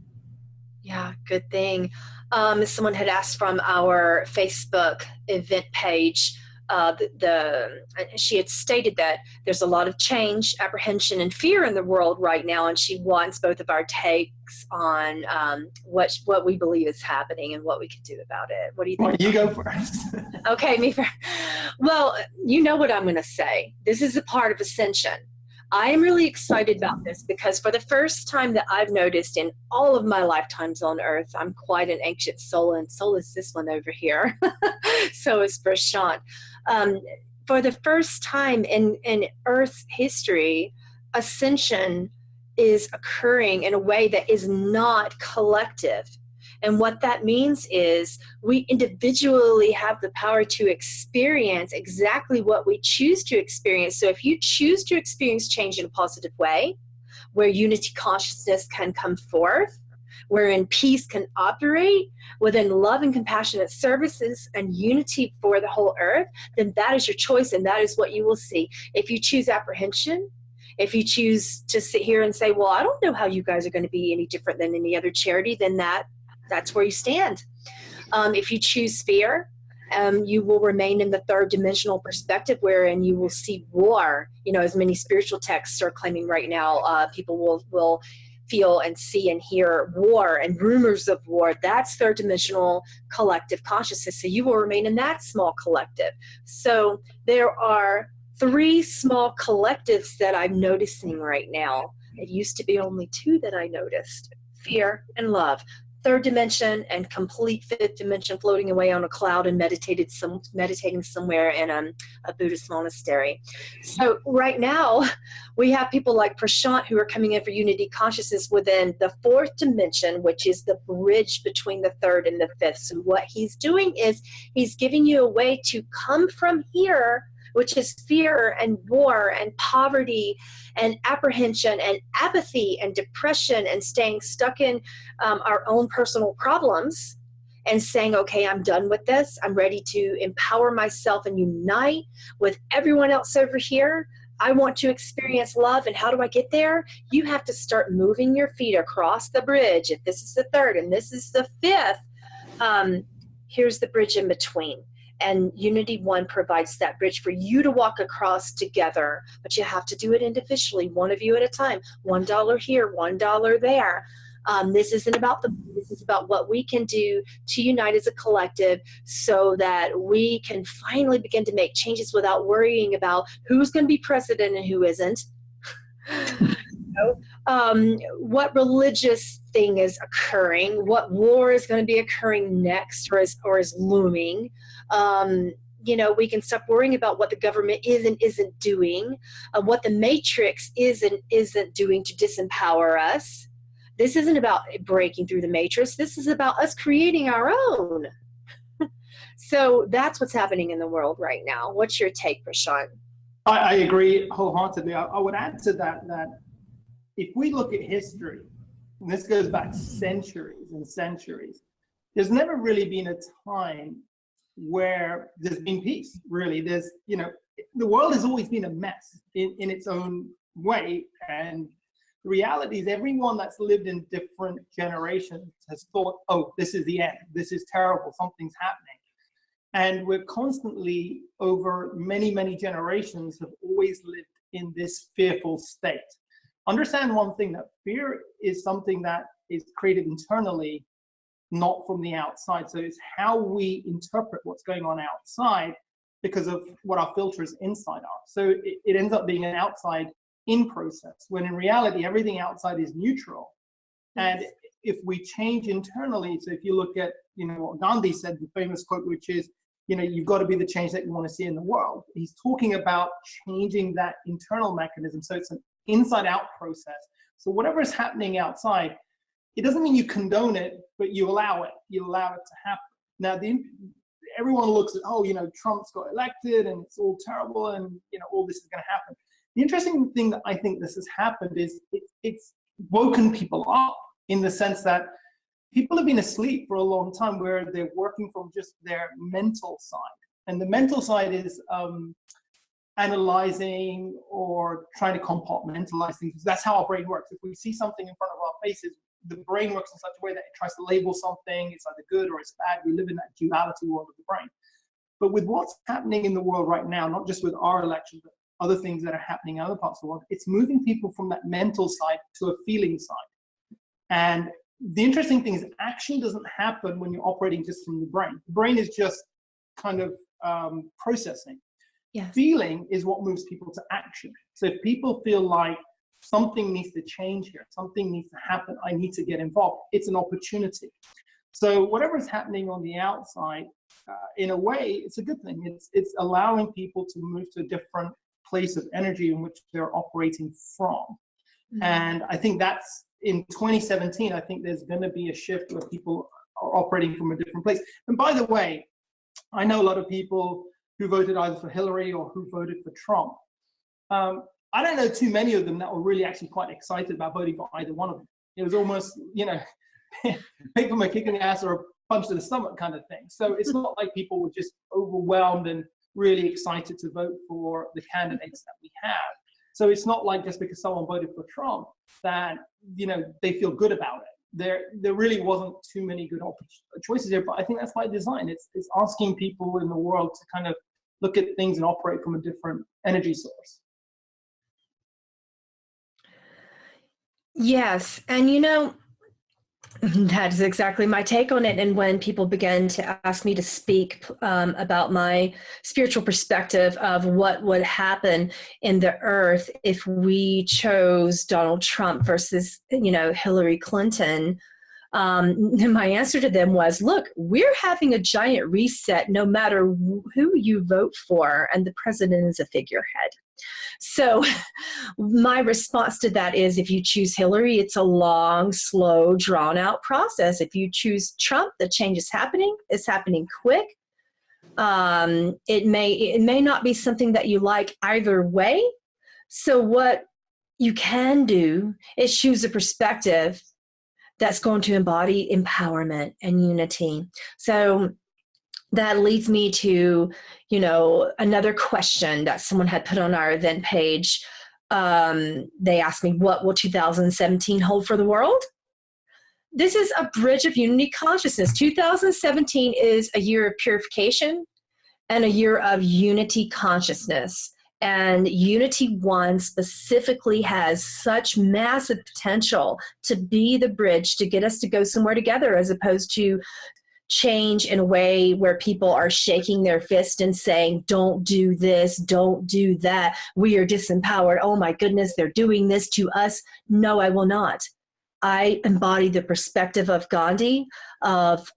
Yeah, good thing. Someone had asked from our Facebook event page, she had stated that there's a lot of change, apprehension, and fear in the world right now, and she wants both of our takes on what we believe is happening and what we can do about it. What do you think? Well, you go first. Okay, me first. Well, you know what I'm going to say. This is a part of Ascension. I am really excited about this because for the first time that I've noticed in all of my lifetimes on Earth, I'm quite an ancient soul, and soul is this one over here. So is Prashant. For the first time in Earth's history, Ascension is occurring in a way that is not collective. And what that means is we individually have the power to experience exactly what we choose to experience. So if you choose to experience change in a positive way, where unity consciousness can come forth, wherein peace can operate within love and compassionate services and unity for the whole earth, then that is your choice and that is what you will see. If you choose apprehension, if you choose to sit here and say, well, I don't know how you guys are going to be any different than any other charity, then that's where you stand. If you choose fear, you will remain in the third dimensional perspective wherein you will see war. You know, as many spiritual texts are claiming right now, people will feel and see and hear war and rumors of war. That's third dimensional collective consciousness. So you will remain in that small collective. So there are 3 small collectives that I'm noticing right now. It used to be only 2 that I noticed: fear and love. Third dimension and complete 5th dimension floating away on a cloud and meditating somewhere in a Buddhist monastery. So right now we have people like Prashant who are coming in for unity consciousness within the 4th dimension, which is the bridge between the 3rd and the 5th. So what he's doing is he's giving you a way to come from here, which is fear and war and poverty and apprehension and apathy and depression and staying stuck in our own personal problems, and saying, okay, I'm done with this. I'm ready to empower myself and unite with everyone else over here. I want to experience love. And how do I get there? You have to start moving your feet across the bridge. If this is the 3rd and this is the 5th, here's the bridge in between. And Unity One provides that bridge for you to walk across together, but you have to do it individually, one of you at a time. $1 here, $1 there. This isn't about this is about what we can do to unite as a collective so that we can finally begin to make changes without worrying about who's going to be president and who isn't. What religious thing is occurring, what war is going to be occurring next or is looming. You know, we can stop worrying about what the government is and isn't doing, what the matrix is and isn't doing to disempower us. This isn't about breaking through the matrix. This is about us creating our own. So that's what's happening in the world right now. What's your take, Prashant? I agree wholeheartedly. I would add to that if we look at history, and this goes back centuries and centuries, there's never really been a time where there's been peace, really. There's, you know, the world has always been a mess in its own way. And the reality is everyone that's lived in different generations has thought, oh, this is the end. This is terrible. Something's happening. And we're constantly, over many, many generations, have always lived in this fearful state. Understand one thing, that fear is something that is created internally, not from the outside. So it's how we interpret what's going on outside because of what our filters inside are. So it ends up being an outside in process, when in reality, everything outside is neutral. And if we change internally, so if you look at, you know, what Gandhi said, the famous quote, which is, you know, you've got to be the change that you want to see in the world. He's talking about changing that internal mechanism. So it's an inside out process. So whatever is happening outside, it doesn't mean you condone it, but you allow it. You allow it to happen. Now, everyone looks at, oh, you know, Trump's got elected and it's all terrible and, you know, all this is going to happen. The interesting thing that I think this has happened is it's woken people up, in the sense that people have been asleep for a long time, where they're working from just their mental side. And the mental side is analyzing or trying to compartmentalize things. That's how our brain works. If we see something in front of our faces, the brain works in such a way that it tries to label something. It's either good or it's bad. We live in that duality world of the brain. But with what's happening in the world right now, not just with our election, but other things that are happening in other parts of the world, it's moving people from that mental side to a feeling side. And the interesting thing is action doesn't happen when you're operating just from the brain. The brain is just kind of processing. Yes. Feeling is what moves people to action. So if people feel like something needs to change here, something needs to happen, I need to get involved, it's an opportunity. So whatever is happening on the outside, in a way, it's a good thing. It's allowing people to move to a different place of energy in which they're operating from. Mm-hmm. And I think that's in 2017, I think there's going to be a shift where people are operating from a different place. And by the way, I know a lot of people who voted either for Hillary or who voted for Trump. I don't know too many of them that were really actually quite excited about voting for either one of them. It was almost, you know, pick them a kick in the ass or a punch to the stomach kind of thing. So it's not like people were just overwhelmed and really excited to vote for the candidates that we have. So it's not like just because someone voted for Trump that, you know, they feel good about it. There really wasn't too many good choices here, but I think that's by design. It's asking people in the world to kind of look at things and operate from a different energy source. Yes, and you know, that is exactly my take on it. And when people began to ask me to speak about my spiritual perspective of what would happen in the earth if we chose Donald Trump versus, you know, Hillary Clinton, my answer to them was, look, we're having a giant reset no matter who you vote for, and the president is a figurehead. So my response to that is, if you choose Hillary, it's a long, slow, drawn-out process. If you choose Trump, the change is happening. It's happening quick. It may not be something that you like either way. So what you can do is choose a perspective that's going to embody empowerment and unity. So that leads me to, you know, another question that someone had put on our event page. They asked me, what will 2017 hold for the world? This is a bridge of unity consciousness. 2017 is a year of purification and a year of unity consciousness. And Unity 1 specifically has such massive potential to be the bridge to get us to go somewhere together, as opposed to change in a way where people are shaking their fist and saying, don't do this, don't do that, we are disempowered, oh my goodness, they're doing this to us. No, I will not. I embody the perspective of Gandhi of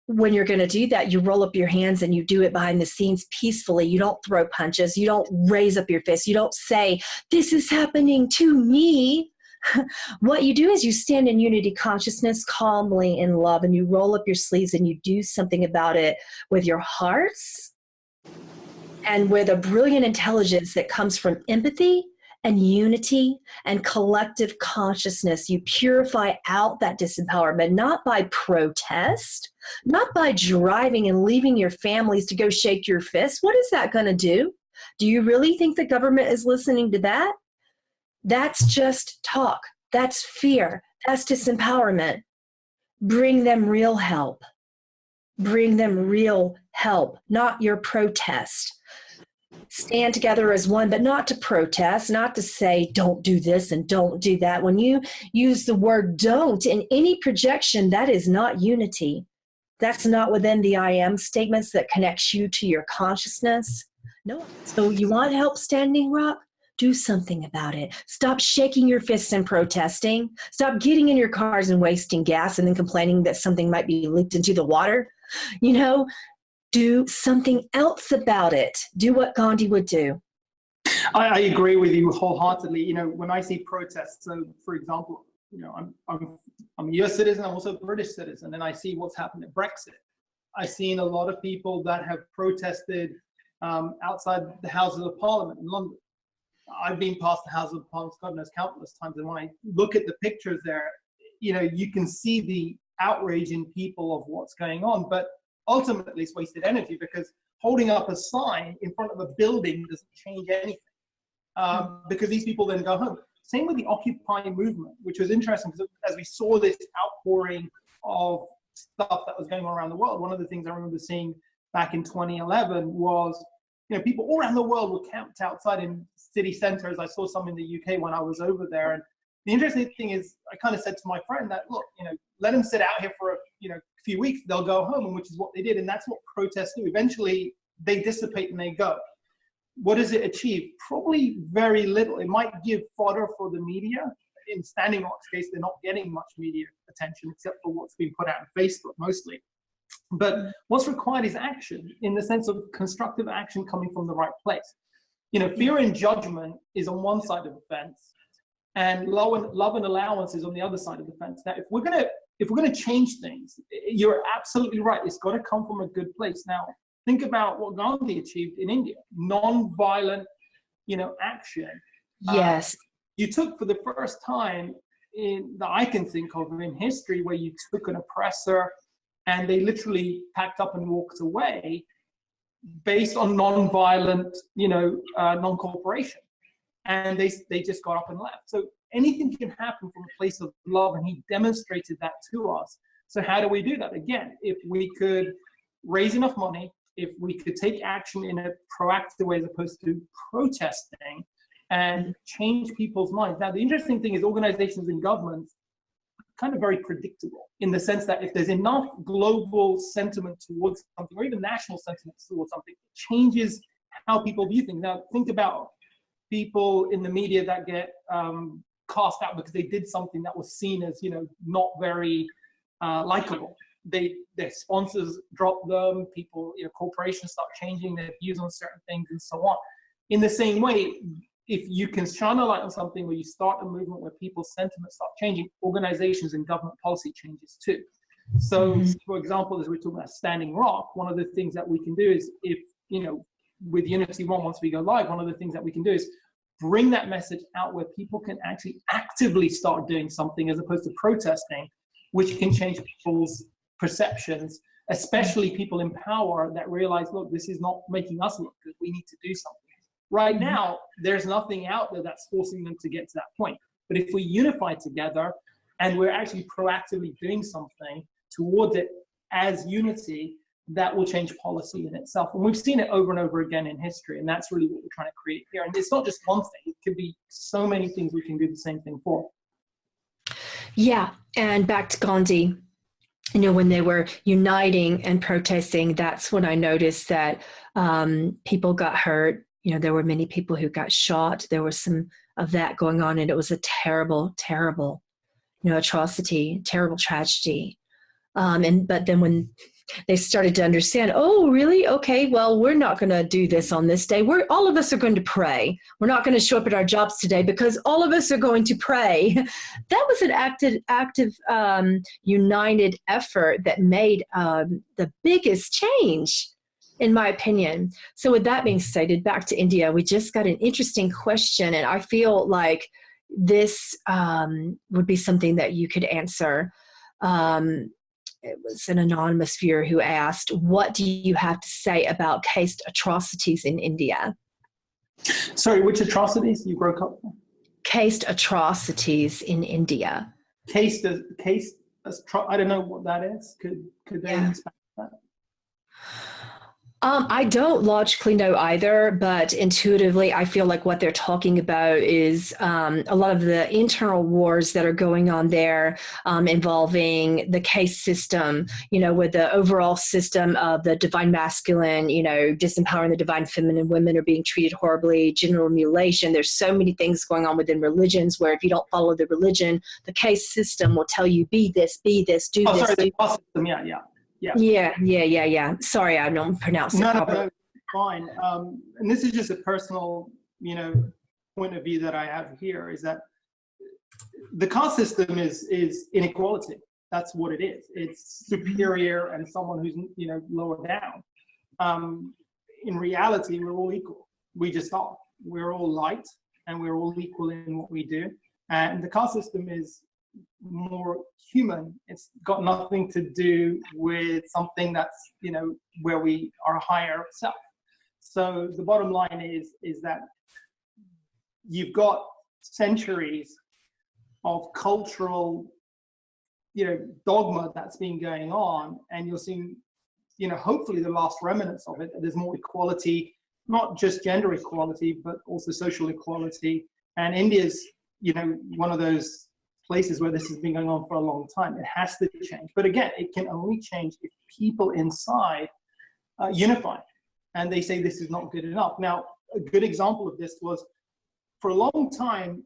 when you're going to do that, you roll up your hands and you do it behind the scenes peacefully. You don't throw punches. You don't raise up your fist. You don't say, this is happening to me. What you do is you stand in unity consciousness, calmly in love, and you roll up your sleeves and you do something about it with your hearts and with a brilliant intelligence that comes from empathy and unity and collective consciousness. You purify out that disempowerment, not by protest, not by driving and leaving your families to go shake your fists. What is that going to do? Do you really think the government is listening to that? That's just talk. That's fear. That's disempowerment. Bring them real help. Bring them real help, not your protest. Stand together as one, but not to protest, not to say, don't do this and don't do that. When you use the word don't in any projection, that is not unity. That's not within the I am statements that connects you to your consciousness. No. So you want help, Standing Rock? Do something about it. Stop shaking your fists and protesting. Stop getting in your cars and wasting gas and then complaining that something might be leaked into the water. You know, do something else about it. Do what Gandhi would do. I agree with you wholeheartedly. You know, when I see protests, so for example, you know, I'm a US citizen, I'm also a British citizen, and I see what's happened at Brexit. I've seen a lot of people that have protested outside the Houses of Parliament in London. I've been past the House of Parliament, God knows, countless times, and when I look at the pictures there, you know, you can see the outrage in people of what's going on, but ultimately it's wasted energy, because holding up a sign in front of a building doesn't change anything, because these people then go home. Same with the Occupy movement, which was interesting because as we saw this outpouring of stuff that was going on around the world, one of the things I remember seeing back in 2011 was, people all around the world were camped outside in city centers. I saw some in the UK when I was over there. And the interesting thing is, I kind of said to my friend that, look, let them sit out here for a few weeks, they'll go home, and which is what they did. And that's what protests do. Eventually, they dissipate and they go. What does it achieve? Probably very little. It might give fodder for the media. In Standing Rock's case, they're not getting much media attention except for what's being put out on Facebook mostly. But what's required is action, in the sense of constructive action coming from the right place. Fear and judgment is on one side of the fence, and love and allowance is on the other side of the fence. Now, if we're gonna change things, you're absolutely right. It's got to come from a good place. Now, think about what Gandhi achieved in India: non-violent, action. Yes. You took, for the first time that I can think of in history, where you took an oppressor and they literally packed up and walked away based on non-violent, non-cooperation. And they just got up and left. So anything can happen from a place of love, and he demonstrated that to us. So how do we do that? Again, if we could raise enough money, if we could take action in a proactive way as opposed to protesting, and change people's minds. Now, the interesting thing is organizations and governments are kind of very predictable, in the sense that if there's enough global sentiment towards something, or even national sentiment towards something, it changes how people view things. Now, think about people in the media that get cast out because they did something that was seen as, not very likable. Their sponsors drop them, people, corporations start changing their views on certain things and so on. In the same way, if you can shine a light on something where you start a movement where people's sentiments start changing, organizations and government policy changes too. So, for example, as we're talking about Standing Rock, one of the things that we can do is, if, with Unity One, once we go live, one of the things that we can do is bring that message out where people can actually actively start doing something as opposed to protesting, which can change people's perceptions, especially people in power that realize, look, this is not making us look good. We need to do something. Right now, there's nothing out there that's forcing them to get to that point. But if we unify together and we're actually proactively doing something towards it as unity, that will change policy in itself. And we've seen it over and over again in history, and that's really what we're trying to create here. And it's not just one thing. It could be so many things we can do the same thing for. Yeah, and back to Gandhi, when they were uniting and protesting, that's when I noticed that people got hurt. There were many people who got shot. There was some of that going on, and it was a terrible, terrible, atrocity, terrible tragedy. But then when they started to understand, oh, really? Okay, well, we're not going to do this on this day. All of us are going to pray. We're not going to show up at our jobs today because all of us are going to pray. That was an active, united effort that made the biggest change, in my opinion. So with that being stated, back to India, we just got an interesting question, and I feel like this would be something that you could answer. It was an anonymous viewer who asked, what do you have to say about caste atrocities in India? Sorry, which atrocities? You broke up. Caste atrocities in India. Caste, I don't know what that is. Could they expand that? I don't logically know either, but intuitively, I feel like what they're talking about is a lot of the internal wars that are going on there involving the caste system, with the overall system of the divine masculine, disempowering the divine feminine. Women are being treated horribly, genital mutilation. There's so many things going on within religions where if you don't follow the religion, the caste system will tell you, be this, do this. Sorry, the caste system, Yeah. Sorry, I don't pronounce it properly. No, fine. And this is just a personal, point of view that I have here, is that the caste system is inequality. That's what it is. It's superior and someone who's, lower down. In reality, we're all equal. We just are. We're all light and we're all equal in what we do. And the caste system is more human. It's got nothing to do with something that's, you know, where we are higher self. So the bottom line is that you've got centuries of cultural, you know, dogma that's been going on, and you're seeing, you know, hopefully the last remnants of it. There's more equality, not just gender equality, but also social equality. And India's, you know, one of those places where this has been going on for a long time. It has to change. But again, it can only change if people inside unify, and they say this is not good enough. Now, a good example of this was, for a long time,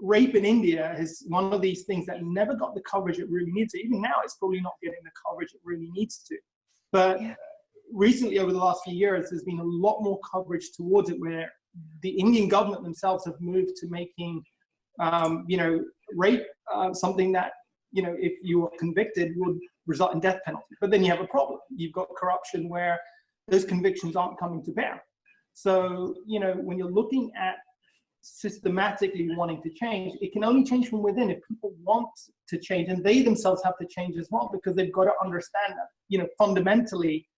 rape in India is one of these things that never got the coverage it really needs to. Even now, it's probably not getting the coverage it really needs to. But recently, over the last few years, there's been a lot more coverage towards it, where the Indian government themselves have moved to making, you know, rape something that, you know, if you are convicted, would result in death penalty. But then you have a problem. You've got corruption where those convictions aren't coming to bear. So, you know, when you're looking at systematically wanting to change, it can only change from within if people want to change, and they themselves have to change as well, because they've got to understand that, you know, fundamentally,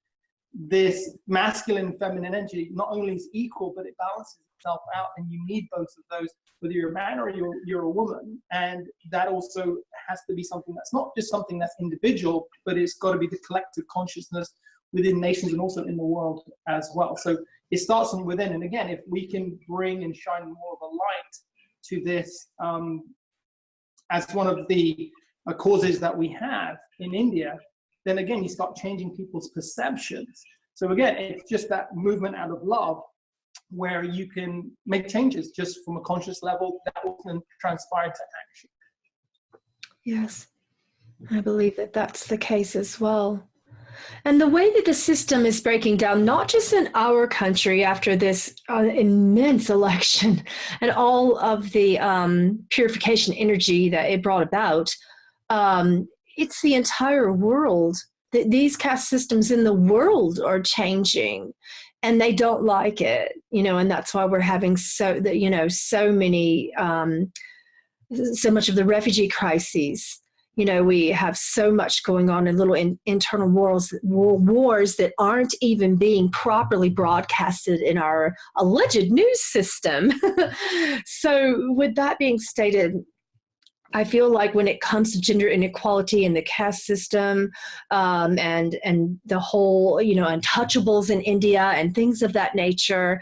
this masculine and feminine energy not only is equal, but it balances itself out, and you need both of those, whether you're a man or you're a woman. And that also has to be something that's not just something that's individual, but it's got to be the collective consciousness within nations and also in the world as well. So it starts from within. And again, if we can bring and shine more of a light to this as one of the causes that we have in India, then again, you start changing people's perceptions. So again, it's just that movement out of love, where you can make changes just from a conscious level that will then transpire to action. Yes, I believe that that's the case as well. And the way that the system is breaking down, not just in our country after this immense election and all of the purification energy that it brought about, it's the entire world. These caste systems in the world are changing, and they don't like it, you know, and that's why we're having so many, so much of the refugee crises. You know, we have so much going on in little internal wars that aren't even being properly broadcasted in our alleged news system. So with that being stated, I feel like when it comes to gender inequality in the caste system, and the whole, you know, untouchables in India and things of that nature,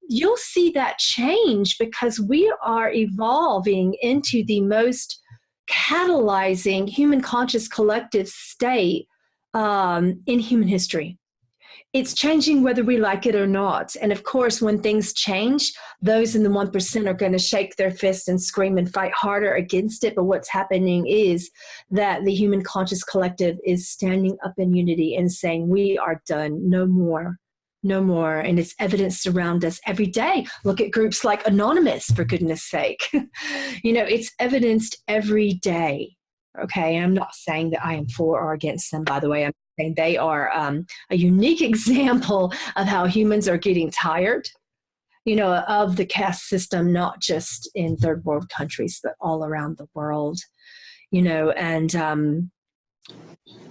you'll see that change, because we are evolving into the most catalyzing human conscious collective state in human history. It's changing whether we like it or not. And of course, when things change, those in the 1% are going to shake their fists and scream and fight harder against it. But what's happening is that the human conscious collective is standing up in unity and saying, we are done, no more. No more. And it's evidenced around us every day. Look at groups like Anonymous, for goodness sake. You know, it's evidenced every day. Okay, I'm not saying that I am for or against them, by the way. I'm saying they are a unique example of how humans are getting tired, you know, of the caste system, not just in third world countries, but all around the world, you know. And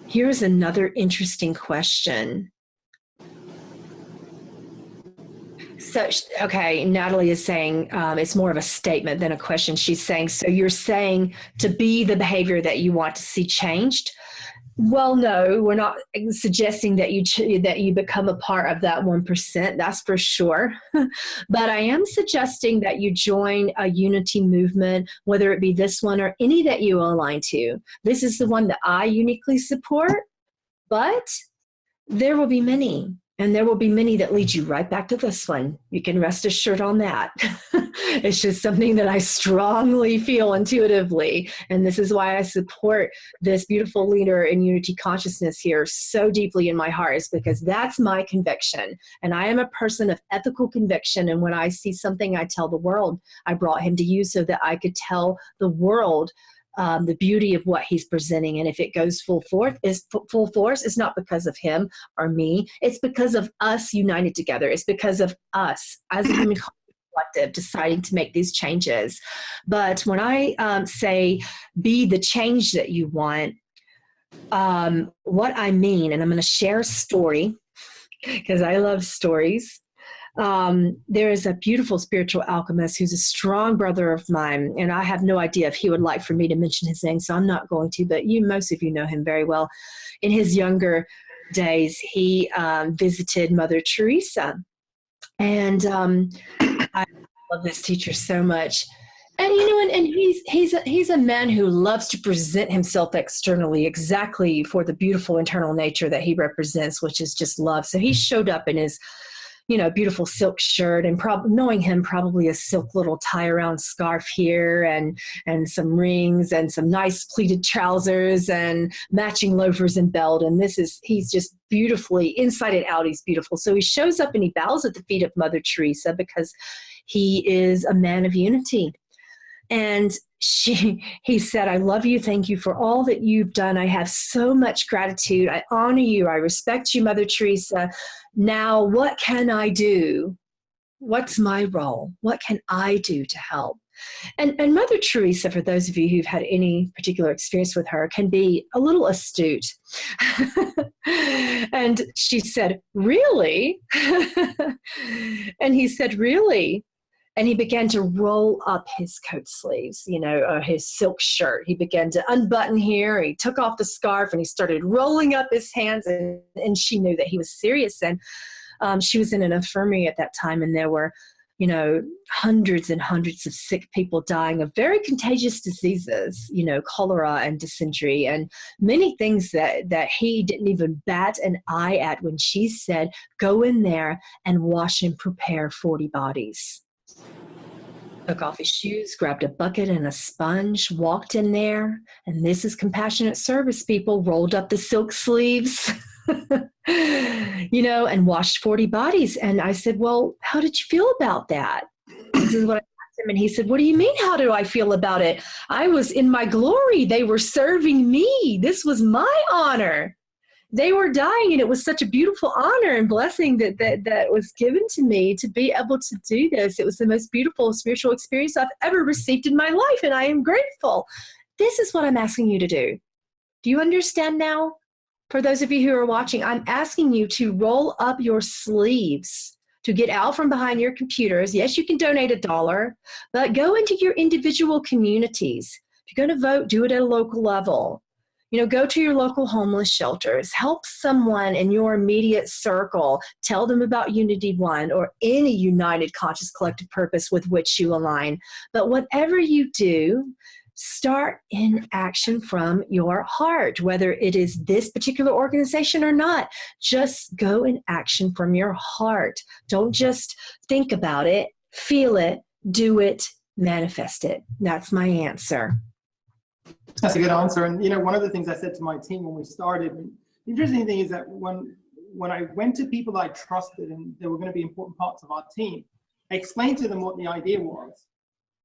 here's another interesting question. So, okay, Natalie is saying it's more of a statement than a question. She's saying, so you're saying to be the behavior that you want to see changed? Well, no, we're not suggesting that you become a part of that 1%, that's for sure. But I am suggesting that you join a unity movement, whether it be this one or any that you align to. This is the one that I uniquely support, but there will be many. And there will be many that lead you right back to this one. You can rest assured on that. It's just something that I strongly feel intuitively. And this is why I support this beautiful leader in unity consciousness here so deeply in my heart, is because that's my conviction. And I am a person of ethical conviction. And when I see something, I tell the world. I brought him to you so that I could tell the world the beauty of what he's presenting. And if it goes full force, it's not because of him or me. It's because of us united together. It's because of us as a human collective deciding to make these changes. But when I say be the change that you want, what I mean, and I'm going to share a story because I love stories. There is a beautiful spiritual alchemist who's a strong brother of mine, and I have no idea if he would like for me to mention his name, so I'm not going to, but most of you know him very well. In his younger days, he visited Mother Teresa, and I love this teacher so much. And and he's a man who loves to present himself externally exactly for the beautiful internal nature that he represents, which is just love. So he showed up in his beautiful silk shirt, and knowing him, probably a silk little tie around scarf here, and some rings, and some nice pleated trousers, and matching loafers and belt. And he's just beautifully inside and out. He's beautiful. So he shows up and he bows at the feet of Mother Teresa because he is a man of unity. And he said, "I love you. Thank you for all that you've done. I have so much gratitude. I honor you. I respect you, Mother Teresa. Now, what can I do? What's my role? What can I do to help?" And Mother Teresa, for those of you who've had any particular experience with her, can be a little astute. And she said, "Really?" And he said, "Really?" And he began to roll up his coat sleeves, or his silk shirt. He began to unbutton here. He took off the scarf and he started rolling up his hands. And she knew that he was serious. And she was in an infirmary at that time. And there were, hundreds and hundreds of sick people dying of very contagious diseases, cholera and dysentery, and many things that he didn't even bat an eye at when she said, "Go in there and wash and prepare 40 bodies." Took off his shoes, grabbed a bucket and a sponge, walked in there, and this is compassionate service, people, rolled up the silk sleeves, and washed 40 bodies. And I said, "Well, how did you feel about that?" This is what I asked him, and he said, "What do you mean, how do I feel about it? I was in my glory. They were serving me. This was my honor. They were dying, and it was such a beautiful honor and blessing that was given to me to be able to do this. It was the most beautiful spiritual experience I've ever received in my life, and I am grateful." This is what I'm asking you to do. Do you understand now? For those of you who are watching, I'm asking you to roll up your sleeves, to get out from behind your computers. Yes, you can donate $1, but go into your individual communities. If you're going to vote, do it at a local level. Go to your local homeless shelters, help someone in your immediate circle, tell them about Unity One or any united conscious collective purpose with which you align. But whatever you do, start in action from your heart, whether it is this particular organization or not. Just go in action from your heart. Don't just think about it, feel it, do it, manifest it. That's my answer. That's a good answer. And one of the things I said to my team when we started, the interesting thing is that when I went to people that I trusted and they were going to be important parts of our team, I explained to them what the idea was.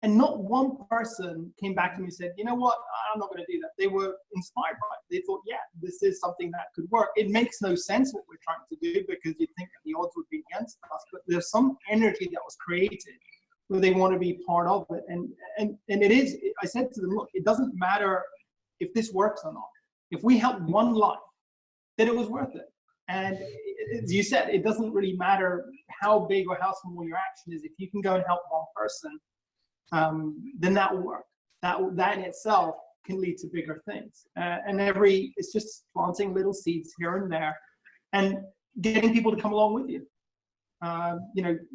And not one person came back to me and said, "You know what, I'm not going to do that." They were inspired by it. They thought, yeah, this is something that could work. It makes no sense what we're trying to do because you'd think that the odds would be against us, but there's some energy that was created where they want to be part of it. And it is, I said to them, look, it doesn't matter if this works or not. If we help one life, then it was worth it. And as you said, it doesn't really matter how big or how small your action is. If you can go and help one person, then that will work. That in itself can lead to bigger things. And it's just planting little seeds here and there and getting people to come along with you.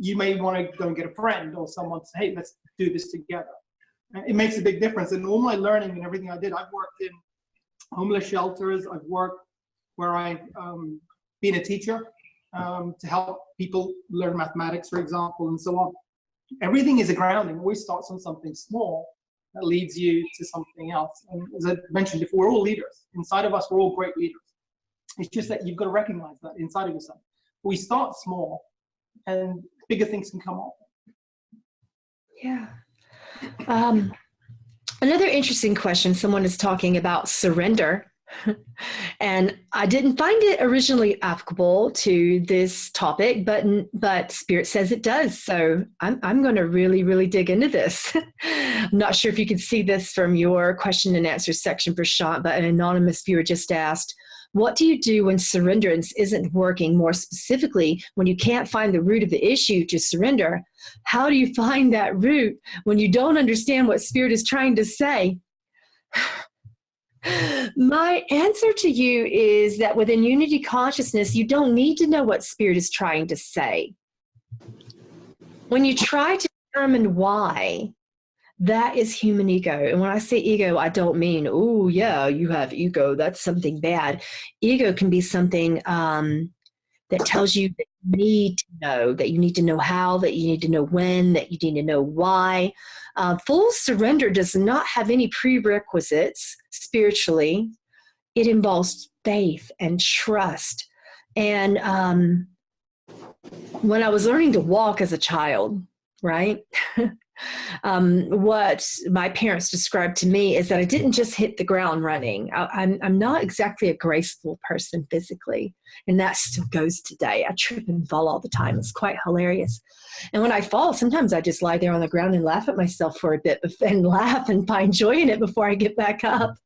You may want to go and get a friend or someone to say, "Hey, let's do this together." It makes a big difference. And all my learning and everything I did, I've worked in homeless shelters. I've worked where I've been a teacher to help people learn mathematics, for example, and so on. Everything is a grounding. Always starts on something small that leads you to something else. And as I mentioned before, we're all leaders. Inside of us, we're all great leaders. It's just that you've got to recognize that inside of yourself. We start small, and bigger things can come up. Yeah. Another interesting question, someone is talking about surrender. And I didn't find it originally applicable to this topic, but Spirit says it does. So I'm going to really dig into this. I'm not sure if you can see this from your question and answer section, Prashant, but an anonymous viewer just asked, what do you do when surrenderance isn't working? More specifically, when you can't find the root of the issue to surrender, how do you find that root when you don't understand what Spirit is trying to say? My answer to you is that within unity consciousness, you don't need to know what Spirit is trying to say. When you try to determine why, that is human ego. And when I say ego, I don't mean, oh, yeah, you have ego. That's something bad. Ego can be something that tells you that you need to know how, that you need to know when, that you need to know why. Full surrender does not have any prerequisites spiritually. It involves faith and trust. And when I was learning to walk as a child, right? What my parents described to me is that I didn't just hit the ground running. I'm not exactly a graceful person physically, and that still goes today. I trip and fall all the time. It's quite hilarious. And when I fall, sometimes I just lie there on the ground and laugh at myself for a bit and laugh and find joy in it before I get back up.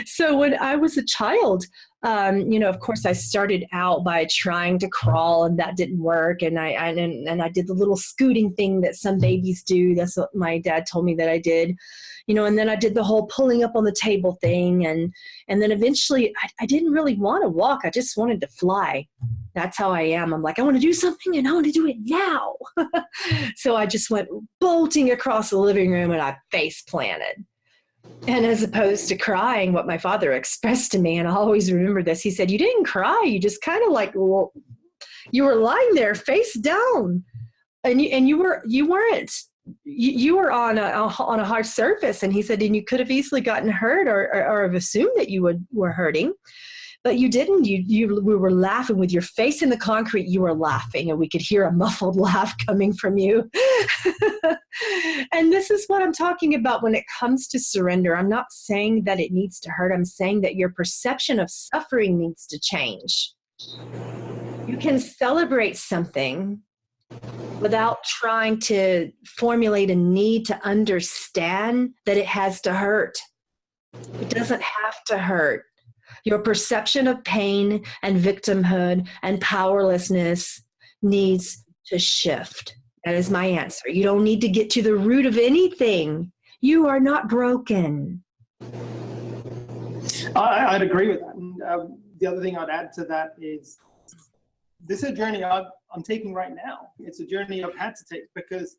So when I was a child, of course, I started out by trying to crawl, and that didn't work. And I did the little scooting thing that some babies do. That's what my dad told me that I did, and then I did the whole pulling up on the table thing. And then eventually I didn't really want to walk. I just wanted to fly. That's how I am. I'm like, I want to do something and I want to do it now. So I just went bolting across the living room and I face planted. And as opposed to crying, what my father expressed to me, and I always remember this, he said, you didn't cry. You just kind of like, you were lying there face down, and you were on a hard surface. And he said, and you could have easily gotten hurt or have assumed that you were hurting. But you didn't. We were laughing with your face in the concrete. You were laughing, and we could hear a muffled laugh coming from you. And this is what I'm talking about when it comes to surrender. I'm not saying that it needs to hurt. I'm saying that your perception of suffering needs to change. You can celebrate something without trying to formulate a need to understand that it has to hurt. It doesn't have to hurt. Your perception of pain and victimhood and powerlessness needs to shift. That is my answer. You don't need to get to the root of anything. You are not broken. I'd agree with that. And, the other thing I'd add to that is this is a journey I'm taking right now. It's a journey I've had to take because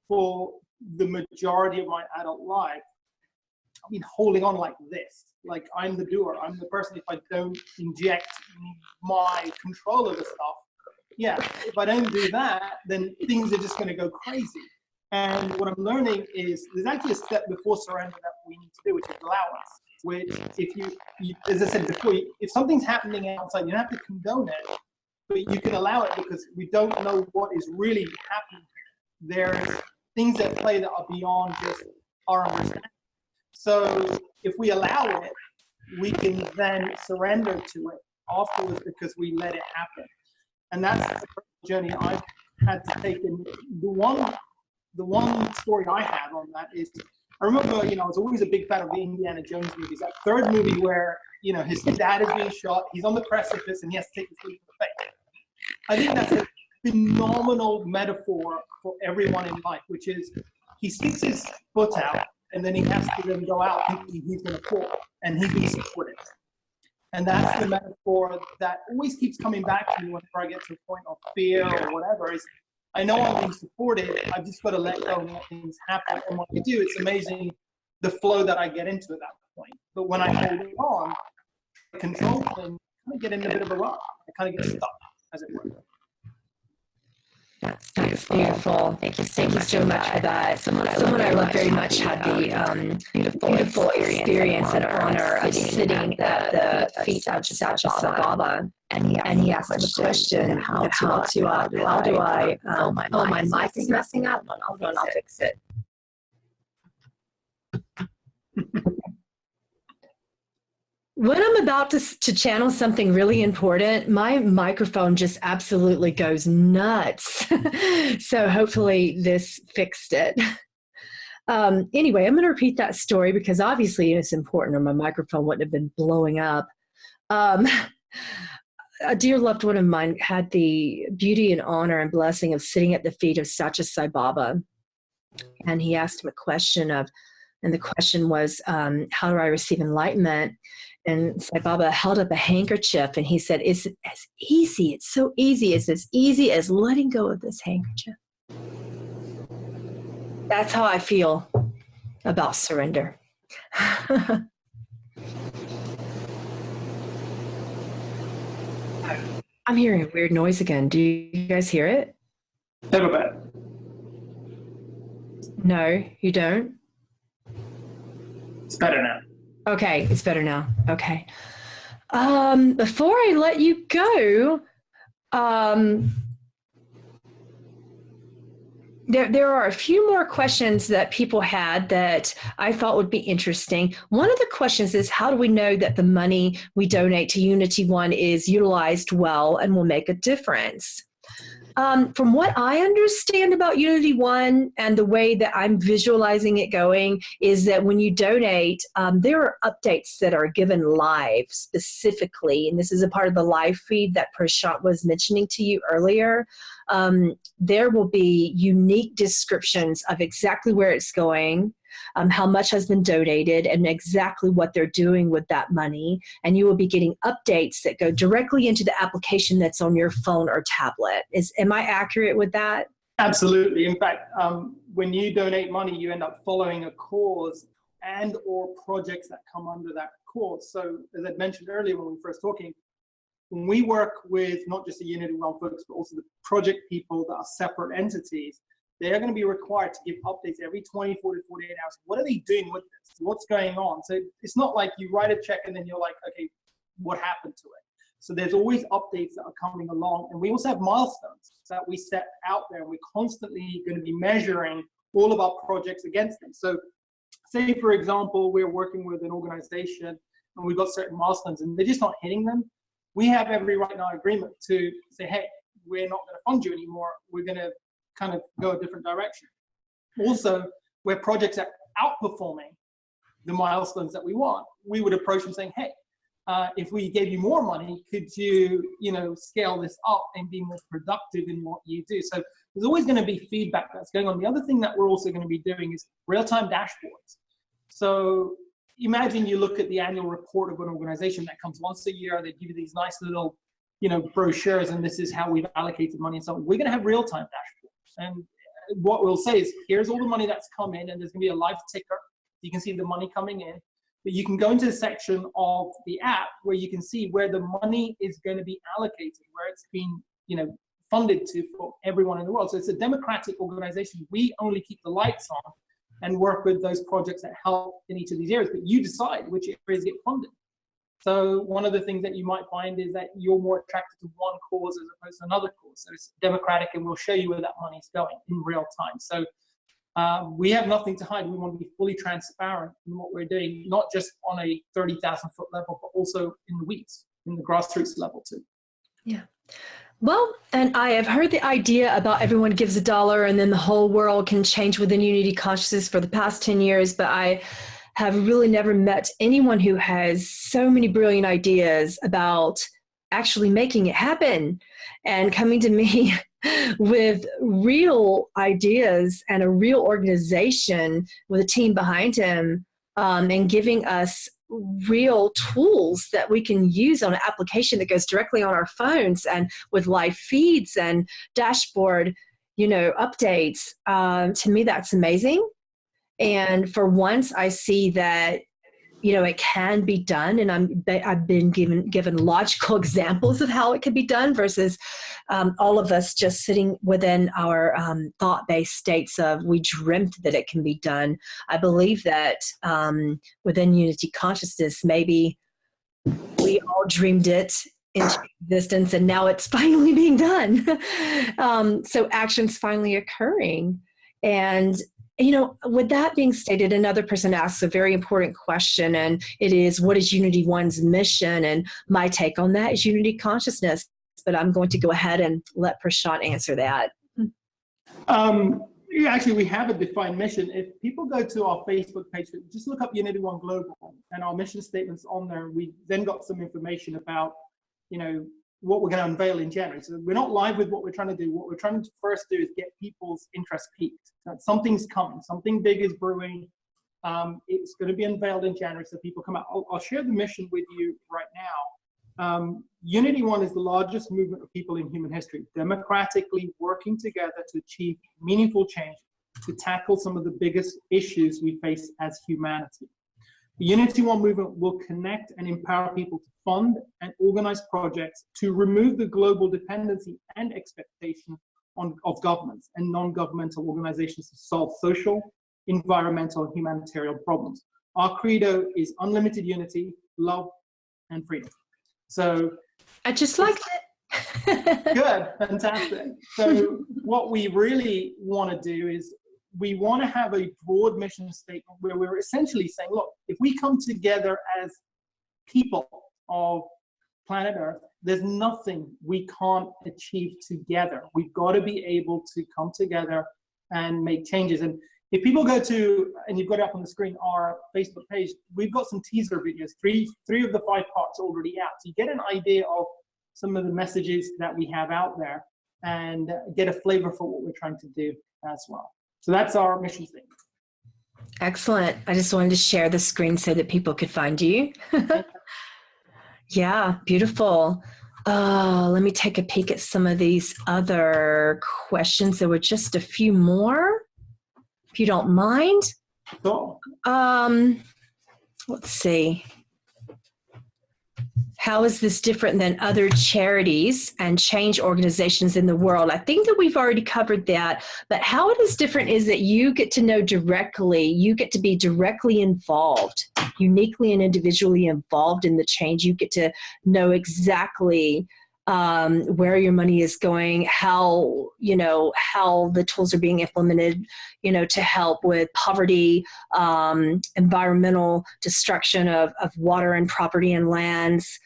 for the majority of my adult life, I've been holding on like this. Like I'm the doer. I'm the person. If I don't inject my control of the stuff, if I don't do that, then things are just going to go crazy. And what I'm learning is there's actually a step before surrender that we need to do, which is allowance. Which, if you as I said before, if something's happening outside, you don't have to condone it, but you can allow it because we don't know what is really happening. There's things at play that are beyond just our understanding. So if we allow it, we can then surrender to it afterwards because we let it happen. And that's the journey I've had to take. And the one story I have on that is, I remember, I was always a big fan of the Indiana Jones movies. That third movie where, his dad is being shot, he's on the precipice, and he has to take his leap of faith. I think that's a phenomenal metaphor for everyone in life, which is he sticks his foot out, and then he has to then go out thinking he's going to fall, and he's being supported. And that's the metaphor that always keeps coming back to me whenever I get to a point of fear or whatever, is I know I'm being supported, I've just got to let go and let things happen. And when I do, it's amazing the flow that I get into at that point. But when I hold on, control things, I kind of get in a bit of a rut. I kind of get stuck, as it were. That's beautiful. Thank you so much for that. Someone I love very much had the beautiful experience and honor of sitting at the feet of Sajjal Baba. And he asked the question, how do I my mic is messing up. Hold on, I'll fix it. When I'm about to channel something really important, my microphone just absolutely goes nuts. So hopefully this fixed it. Anyway, I'm going to repeat that story because obviously it's important or my microphone wouldn't have been blowing up. A dear loved one of mine had the beauty and honor and blessing of sitting at the feet of Sacha Sai Baba. And he asked him a question and the question was, how do I receive enlightenment? And Sai Baba held up a handkerchief and he said, it's as easy, it's so easy, it's as easy as letting go of this handkerchief. That's how I feel about surrender. I'm hearing a weird noise again. Do you guys hear it? A little bit. No, you don't? It's better now. Okay, it's better now. Okay. Before I let you go, there are a few more questions that people had that I thought would be interesting. One of the questions is, how do we know that the money we donate to Unity One is utilized well and will make a difference? From what I understand about Unity One and the way that I'm visualizing it going is that when you donate, there are updates that are given live specifically, and this is a part of the live feed that Prashant was mentioning to you earlier. There will be unique descriptions of exactly where it's going, how much has been donated, and exactly what they're doing with that money. And you will be getting updates that go directly into the application that's on your phone or tablet. Am I accurate with that? Absolutely. In fact, when you donate money, you end up following a cause and or projects that come under that cause. So as I mentioned earlier when we were first talking, when we work with not just the Unity One folks, but also the project people that are separate entities, they are going to be required to give updates every 24 to 48 hours. What are they doing with this? What's going on? So it's not like you write a check and then you're like, okay, what happened to it? So there's always updates that are coming along. And we also have milestones that we set out there. And we're constantly going to be measuring all of our projects against them. So say, for example, we're working with an organization and we've got certain milestones and they're just not hitting them. We have every right in our agreement to say, hey, we're not going to fund you anymore. We're going to kind of go a different direction. Also, where projects are outperforming the milestones that we want, we would approach them saying, hey, if we gave you more money, could you, scale this up and be more productive in what you do? So there's always going to be feedback that's going on. The other thing that we're also going to be doing is real-time dashboards. So imagine you look at the annual report of an organization that comes once a year. They give you these nice little, brochures, and this is how we've allocated money and so on. We're going to have real-time dashboards. And what we'll say is, here's all the money that's come in, and there's going to be a live ticker. You can see the money coming in. But you can go into the section of the app where you can see where the money is going to be allocated, where it's been, funded to for everyone in the world. So it's a democratic organization. We only keep the lights on and work with those projects that help in each of these areas, but you decide which areas get funded. So one of the things that you might find is that you're more attracted to one cause as opposed to another cause. So it's democratic, and we'll show you where that money is going in real time. So we have nothing to hide. We want to be fully transparent in what we're doing, not just on a 30,000 foot level, but also in the weeds, in the grassroots level too. Yeah. Well, and I have heard the idea about everyone gives $1 and then the whole world can change within Unity Consciousness for the past 10 years, but I have really never met anyone who has so many brilliant ideas about actually making it happen and coming to me with real ideas and a real organization with a team behind him, and giving us real tools that we can use on an application that goes directly on our phones and with live feeds and dashboard, updates. To me, that's amazing. And for once, I see that, it can be done. And I've been given logical examples of how it can be done versus all of us just sitting within our thought-based states of we dreamt that it can be done. I believe that within Unity Consciousness, maybe we all dreamed it into existence and now it's finally being done. So action's finally occurring. And you know, with that being stated, another person asks a very important question, and it is, what is Unity One's mission? And my take on that is unity consciousness. But I'm going to go ahead and let Prashant answer that. Yeah, actually, we have a defined mission. If people go to our Facebook page, just look up Unity One Global, and our mission statement's on there. We then got some information about, you know, what we're going to unveil in January. So we're not live with what we're trying to do. What we're trying to first do is get people's interest peaked. That something's coming, something big is brewing. It's going to be unveiled in January, so people come out. I'll share the mission with you right now. Unity One is the largest movement of people in human history, democratically working together to achieve meaningful change, to tackle some of the biggest issues we face as humanity. The Unity One movement will connect and empower people to fund and organize projects to remove the global dependency and expectation of governments and non-governmental organizations to solve social, environmental, and humanitarian problems. Our credo is unlimited unity, love, and freedom. So I just liked it. Good, fantastic. So what we really want to do is we want to have a broad mission statement where we're essentially saying, look, if we come together as people of planet Earth, there's nothing we can't achieve together. We've got to be able to come together and make changes. And if people go to, and you've got it up on the screen, our Facebook page, we've got some teaser videos, three of the 5 parts already out. So you get an idea of some of the messages that we have out there and get a flavor for what we're trying to do as well. So that's our mission statement. Excellent. I just wanted to share the screen so that people could find you. Yeah, beautiful. Let me take a peek at some of these other questions. There were just a few more, if you don't mind. Sure. Let's see. How is this different than other charities and change organizations in the world? I think that we've already covered that, but how it is different is that you get to know directly, you get to be directly involved, uniquely and individually involved in the change. You get to know exactly where your money is going, how the tools are being implemented, to help with poverty, environmental destruction of water and property and lands.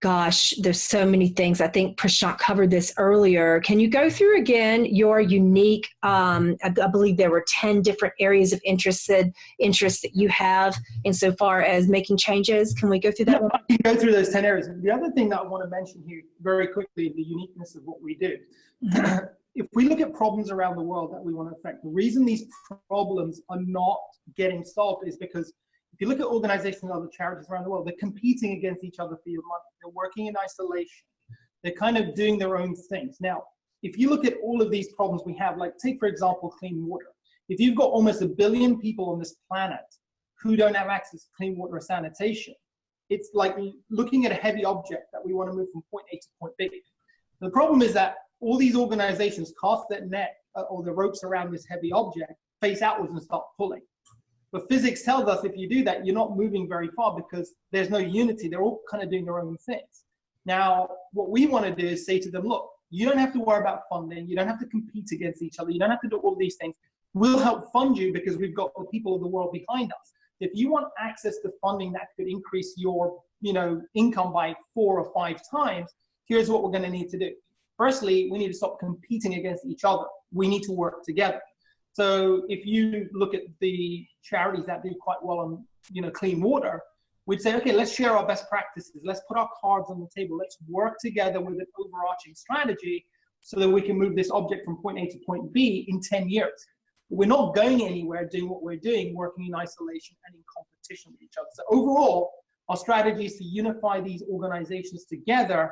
Gosh, there's so many things. I think Prashant covered this earlier. Can you go through again your unique, I believe there were 10 different areas of interest that you have insofar as making changes? Can we go through that? Yeah, go through those 10 areas. The other thing that I want to mention here very quickly, the uniqueness of what we do. If we look at problems around the world that we want to affect, the reason these problems are not getting solved is because if you look at organizations and other charities around the world, they're competing against each other for your money. They're working in isolation. They're kind of doing their own things. Now, if you look at all of these problems we have, like take, for example, clean water. If you've got almost 1 billion people on this planet who don't have access to clean water or sanitation, it's like looking at a heavy object that we want to move from point A to point B. The problem is that all these organizations cast their net or the ropes around this heavy object, face outwards and start pulling. But physics tells us if you do that, you're not moving very far because there's no unity. They're all kind of doing their own things. Now, what we want to do is say to them, look, you don't have to worry about funding. You don't have to compete against each other. You don't have to do all these things. We'll help fund you because we've got the people of the world behind us. If you want access to funding that could increase your income by 4 or 5 times, here's what we're going to need to do. Firstly, we need to stop competing against each other. We need to work together. So if you look at the charities that do quite well on, clean water, we'd say, okay, let's share our best practices. Let's put our cards on the table. Let's work together with an overarching strategy so that we can move this object from point A to point B in 10 years. We're not going anywhere doing what we're doing, working in isolation and in competition with each other. So overall, our strategy is to unify these organizations together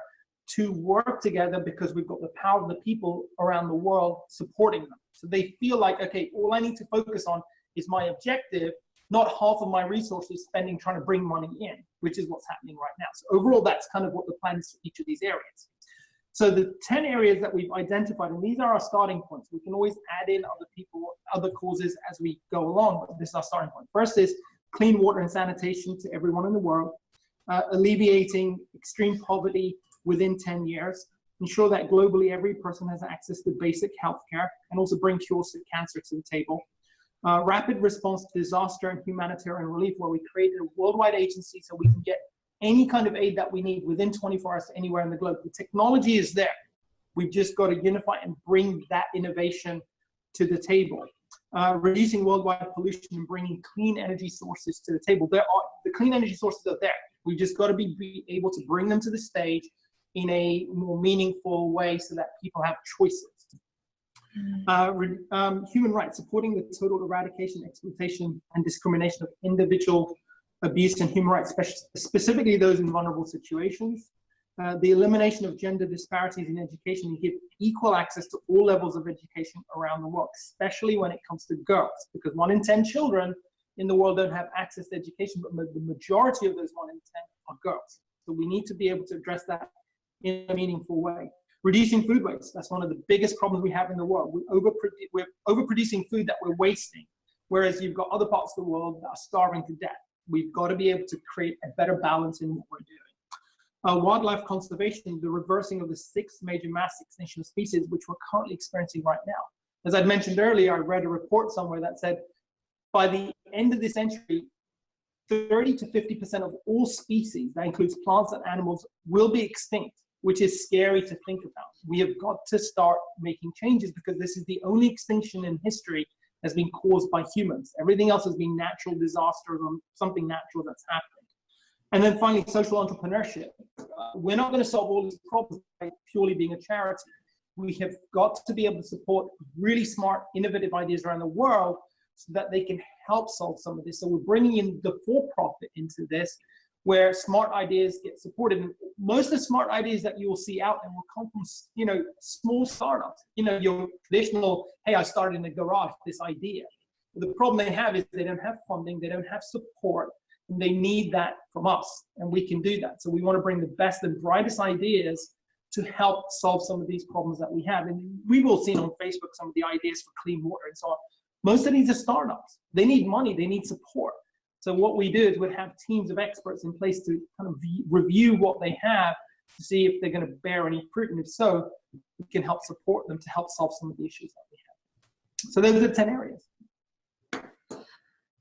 to work together because we've got the power of the people around the world supporting them. So they feel like, okay, all I need to focus on is my objective, not half of my resources spending trying to bring money in, which is what's happening right now. So overall, that's kind of what the plan is for each of these areas. So the 10 areas that we've identified, and these are our starting points. We can always add in other people, other causes as we go along, but this is our starting point. First is clean water and sanitation to everyone in the world, alleviating extreme poverty within 10 years, ensure that globally every person has access to basic healthcare, and also bring cures to cancer to the table. Rapid response to disaster and humanitarian relief, where we created a worldwide agency so we can get any kind of aid that we need within 24 hours to anywhere in the globe. The technology is there. We've just got to unify and bring that innovation to the table. Reducing worldwide pollution and bringing clean energy sources to the table. The clean energy sources are there. We just got to be able to bring them to the stage in a more meaningful way so that people have choices. Human rights, supporting the total eradication, exploitation, and discrimination of individual abuse and human rights, specifically those in vulnerable situations. The elimination of gender disparities in education and give equal access to all levels of education around the world, especially when it comes to girls, because 1 in 10 children in the world don't have access to education, but the majority of those 1 in 10 are girls. So we need to be able to address that in a meaningful way. Reducing food waste, that's one of the biggest problems we have in the world. We're overproducing food that we're wasting, whereas you've got other parts of the world that are starving to death. We've got to be able to create a better balance in what we're doing. Wildlife conservation, the reversing of the 6 major mass extinction species, which we're currently experiencing right now. As I mentioned earlier, I read a report somewhere that said by the end of this century, 30 to 50% of all species, that includes plants and animals, will be extinct, which is scary to think about. We have got to start making changes because this is the only extinction in history that's been caused by humans. Everything else has been natural disasters or something natural that's happened. And then finally, social entrepreneurship. We're not going to solve all these problems by purely being a charity. We have got to be able to support really smart, innovative ideas around the world so that they can help solve some of this. So we're bringing in the for-profit into this, where smart ideas get supported. And most of the smart ideas that you will see out there will come from, small startups. Your traditional, hey, I started in a garage, this idea. But the problem they have is they don't have funding, they don't have support, and they need that from us, and we can do that. So we want to bring the best and brightest ideas to help solve some of these problems that we have. And we've all seen on Facebook some of the ideas for clean water and so on. Most of these are startups. They need money, they need support. So what we do is we have teams of experts in place to kind of review what they have to see if they're going to bear any fruit, and if so, we can help support them to help solve some of the issues that we have. So those are the 10 areas.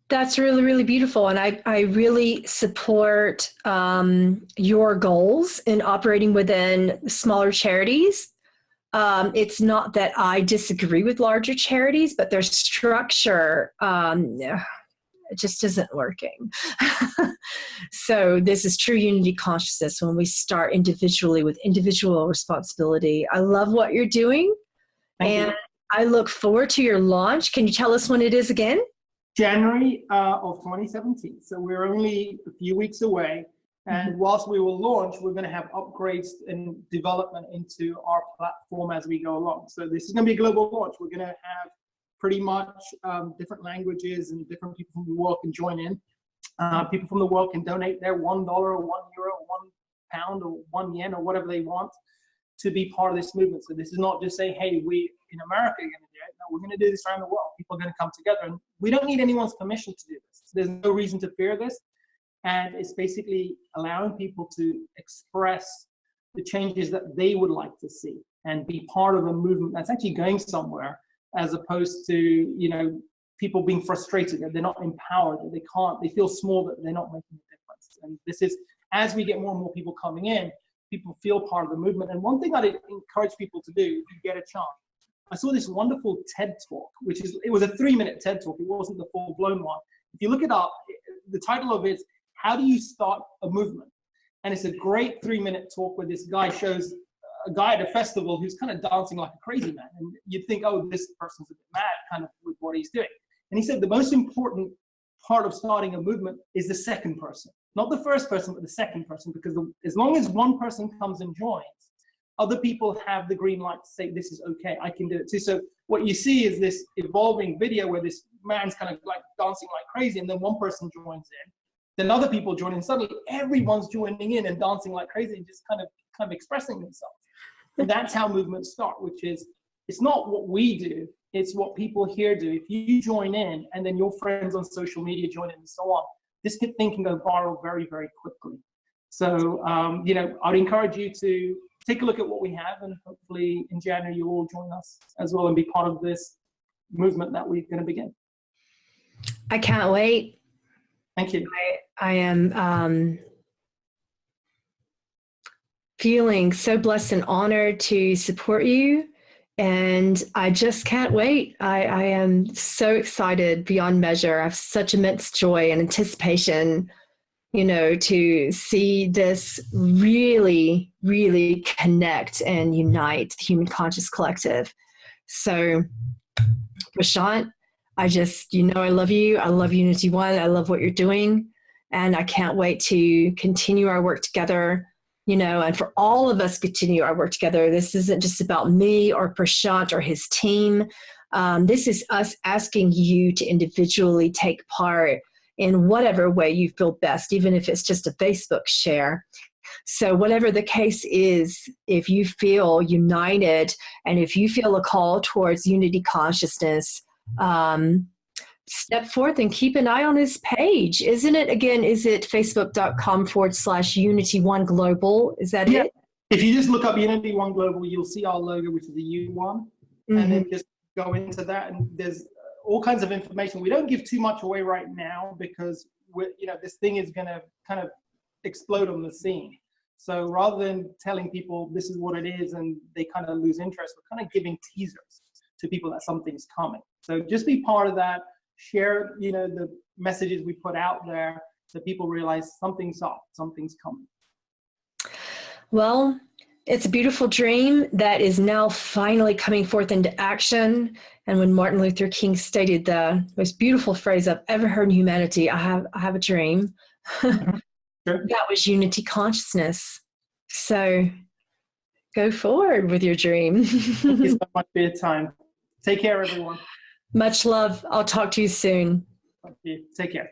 That's really, really beautiful. And I really support your goals in operating within smaller charities. It's not that I disagree with larger charities, but their structure it just isn't working. So this is true unity consciousness when we start individually with individual responsibility. I love what you're doing. Thank you. I look forward to your launch. Can you tell us when it is again? January of 2017. So we're only a few weeks away. And whilst we will launch, we're going to have upgrades and development into our platform as we go along. So this is going to be a global launch. We're going to have pretty much different languages, and different people from the world can join in. People from the world can donate their $1 or €1 or £1 or £1 or whatever they want to be part of this movement. So this is not just saying, hey, we in America are going to do it. No, we're going to do this around the world. People are going to come together, and we don't need anyone's permission to do this. There's no reason to fear this. And it's basically allowing people to express the changes that they would like to see and be part of a movement that's actually going somewhere, as opposed to, people being frustrated that they're not empowered, that they can't, they feel small, that they're not making a difference. And this is, as we get more and more people coming in, people feel part of the movement. And one thing I'd encourage people to do, if you get a chance, I saw this wonderful TED talk, it was a 3-minute TED talk. It wasn't the full-blown one. If you look it up, the title of it is, How Do You Start a Movement? And it's a great 3-minute talk where this guy shows a guy at a festival who's kind of dancing like a crazy man. And you'd think, oh, this person's a bit mad kind of with what he's doing. And he said the most important part of starting a movement is the second person. Not the first person, but the second person. Because as long as one person comes and joins, other people have the green light to say, this is okay, I can do it too. So what you see is this evolving video where this man's kind of like dancing like crazy, and then one person joins in. Then other people join in. Suddenly, everyone's joining in and dancing like crazy and just kind of expressing themselves. And that's how movements start, which is, it's not what we do, it's what people here do. If you join in, and then your friends on social media join in and so on, this thing can go viral very, very quickly. So, I'd encourage you to take a look at what we have, and hopefully in January you'll all join us as well and be part of this movement that we're going to begin. I can't wait. Thank you. I am feeling so blessed and honored to support you, and I just can't wait. I am so excited beyond measure. I have such immense joy and anticipation, to see this really, really connect and unite the Human Conscious Collective. So, Prashant, I just, I love you. I love Unity One. I love what you're doing. And I can't wait to continue our work together, and for all of us continue our work together. This isn't just about me or Prashant or his team. This is us asking you to individually take part in whatever way you feel best, even if it's just a Facebook share. So whatever the case is, if you feel united and if you feel a call towards unity consciousness, step forth and keep an eye on his page. Is it facebook.com/Unity One Global? Is that it? If you just look up Unity One Global, you'll see our logo, which is the U1, and then just go into that, and there's all kinds of information. We don't give too much away right now because this thing is going to kind of explode on the scene. So rather than telling people this is what it is and they kind of lose interest, we're kind of giving teasers to people that something's coming. So just be part of that. Share, the messages we put out there so people realize something's up, something's coming. Well, it's a beautiful dream that is now finally coming forth into action. And when Martin Luther King stated the most beautiful phrase I've ever heard in humanity, I have a dream, Sure. That was unity consciousness. So go forward with your dream. Thank you so much for your time. Take care, everyone. Much love. I'll talk to you soon. Thank you. Take care.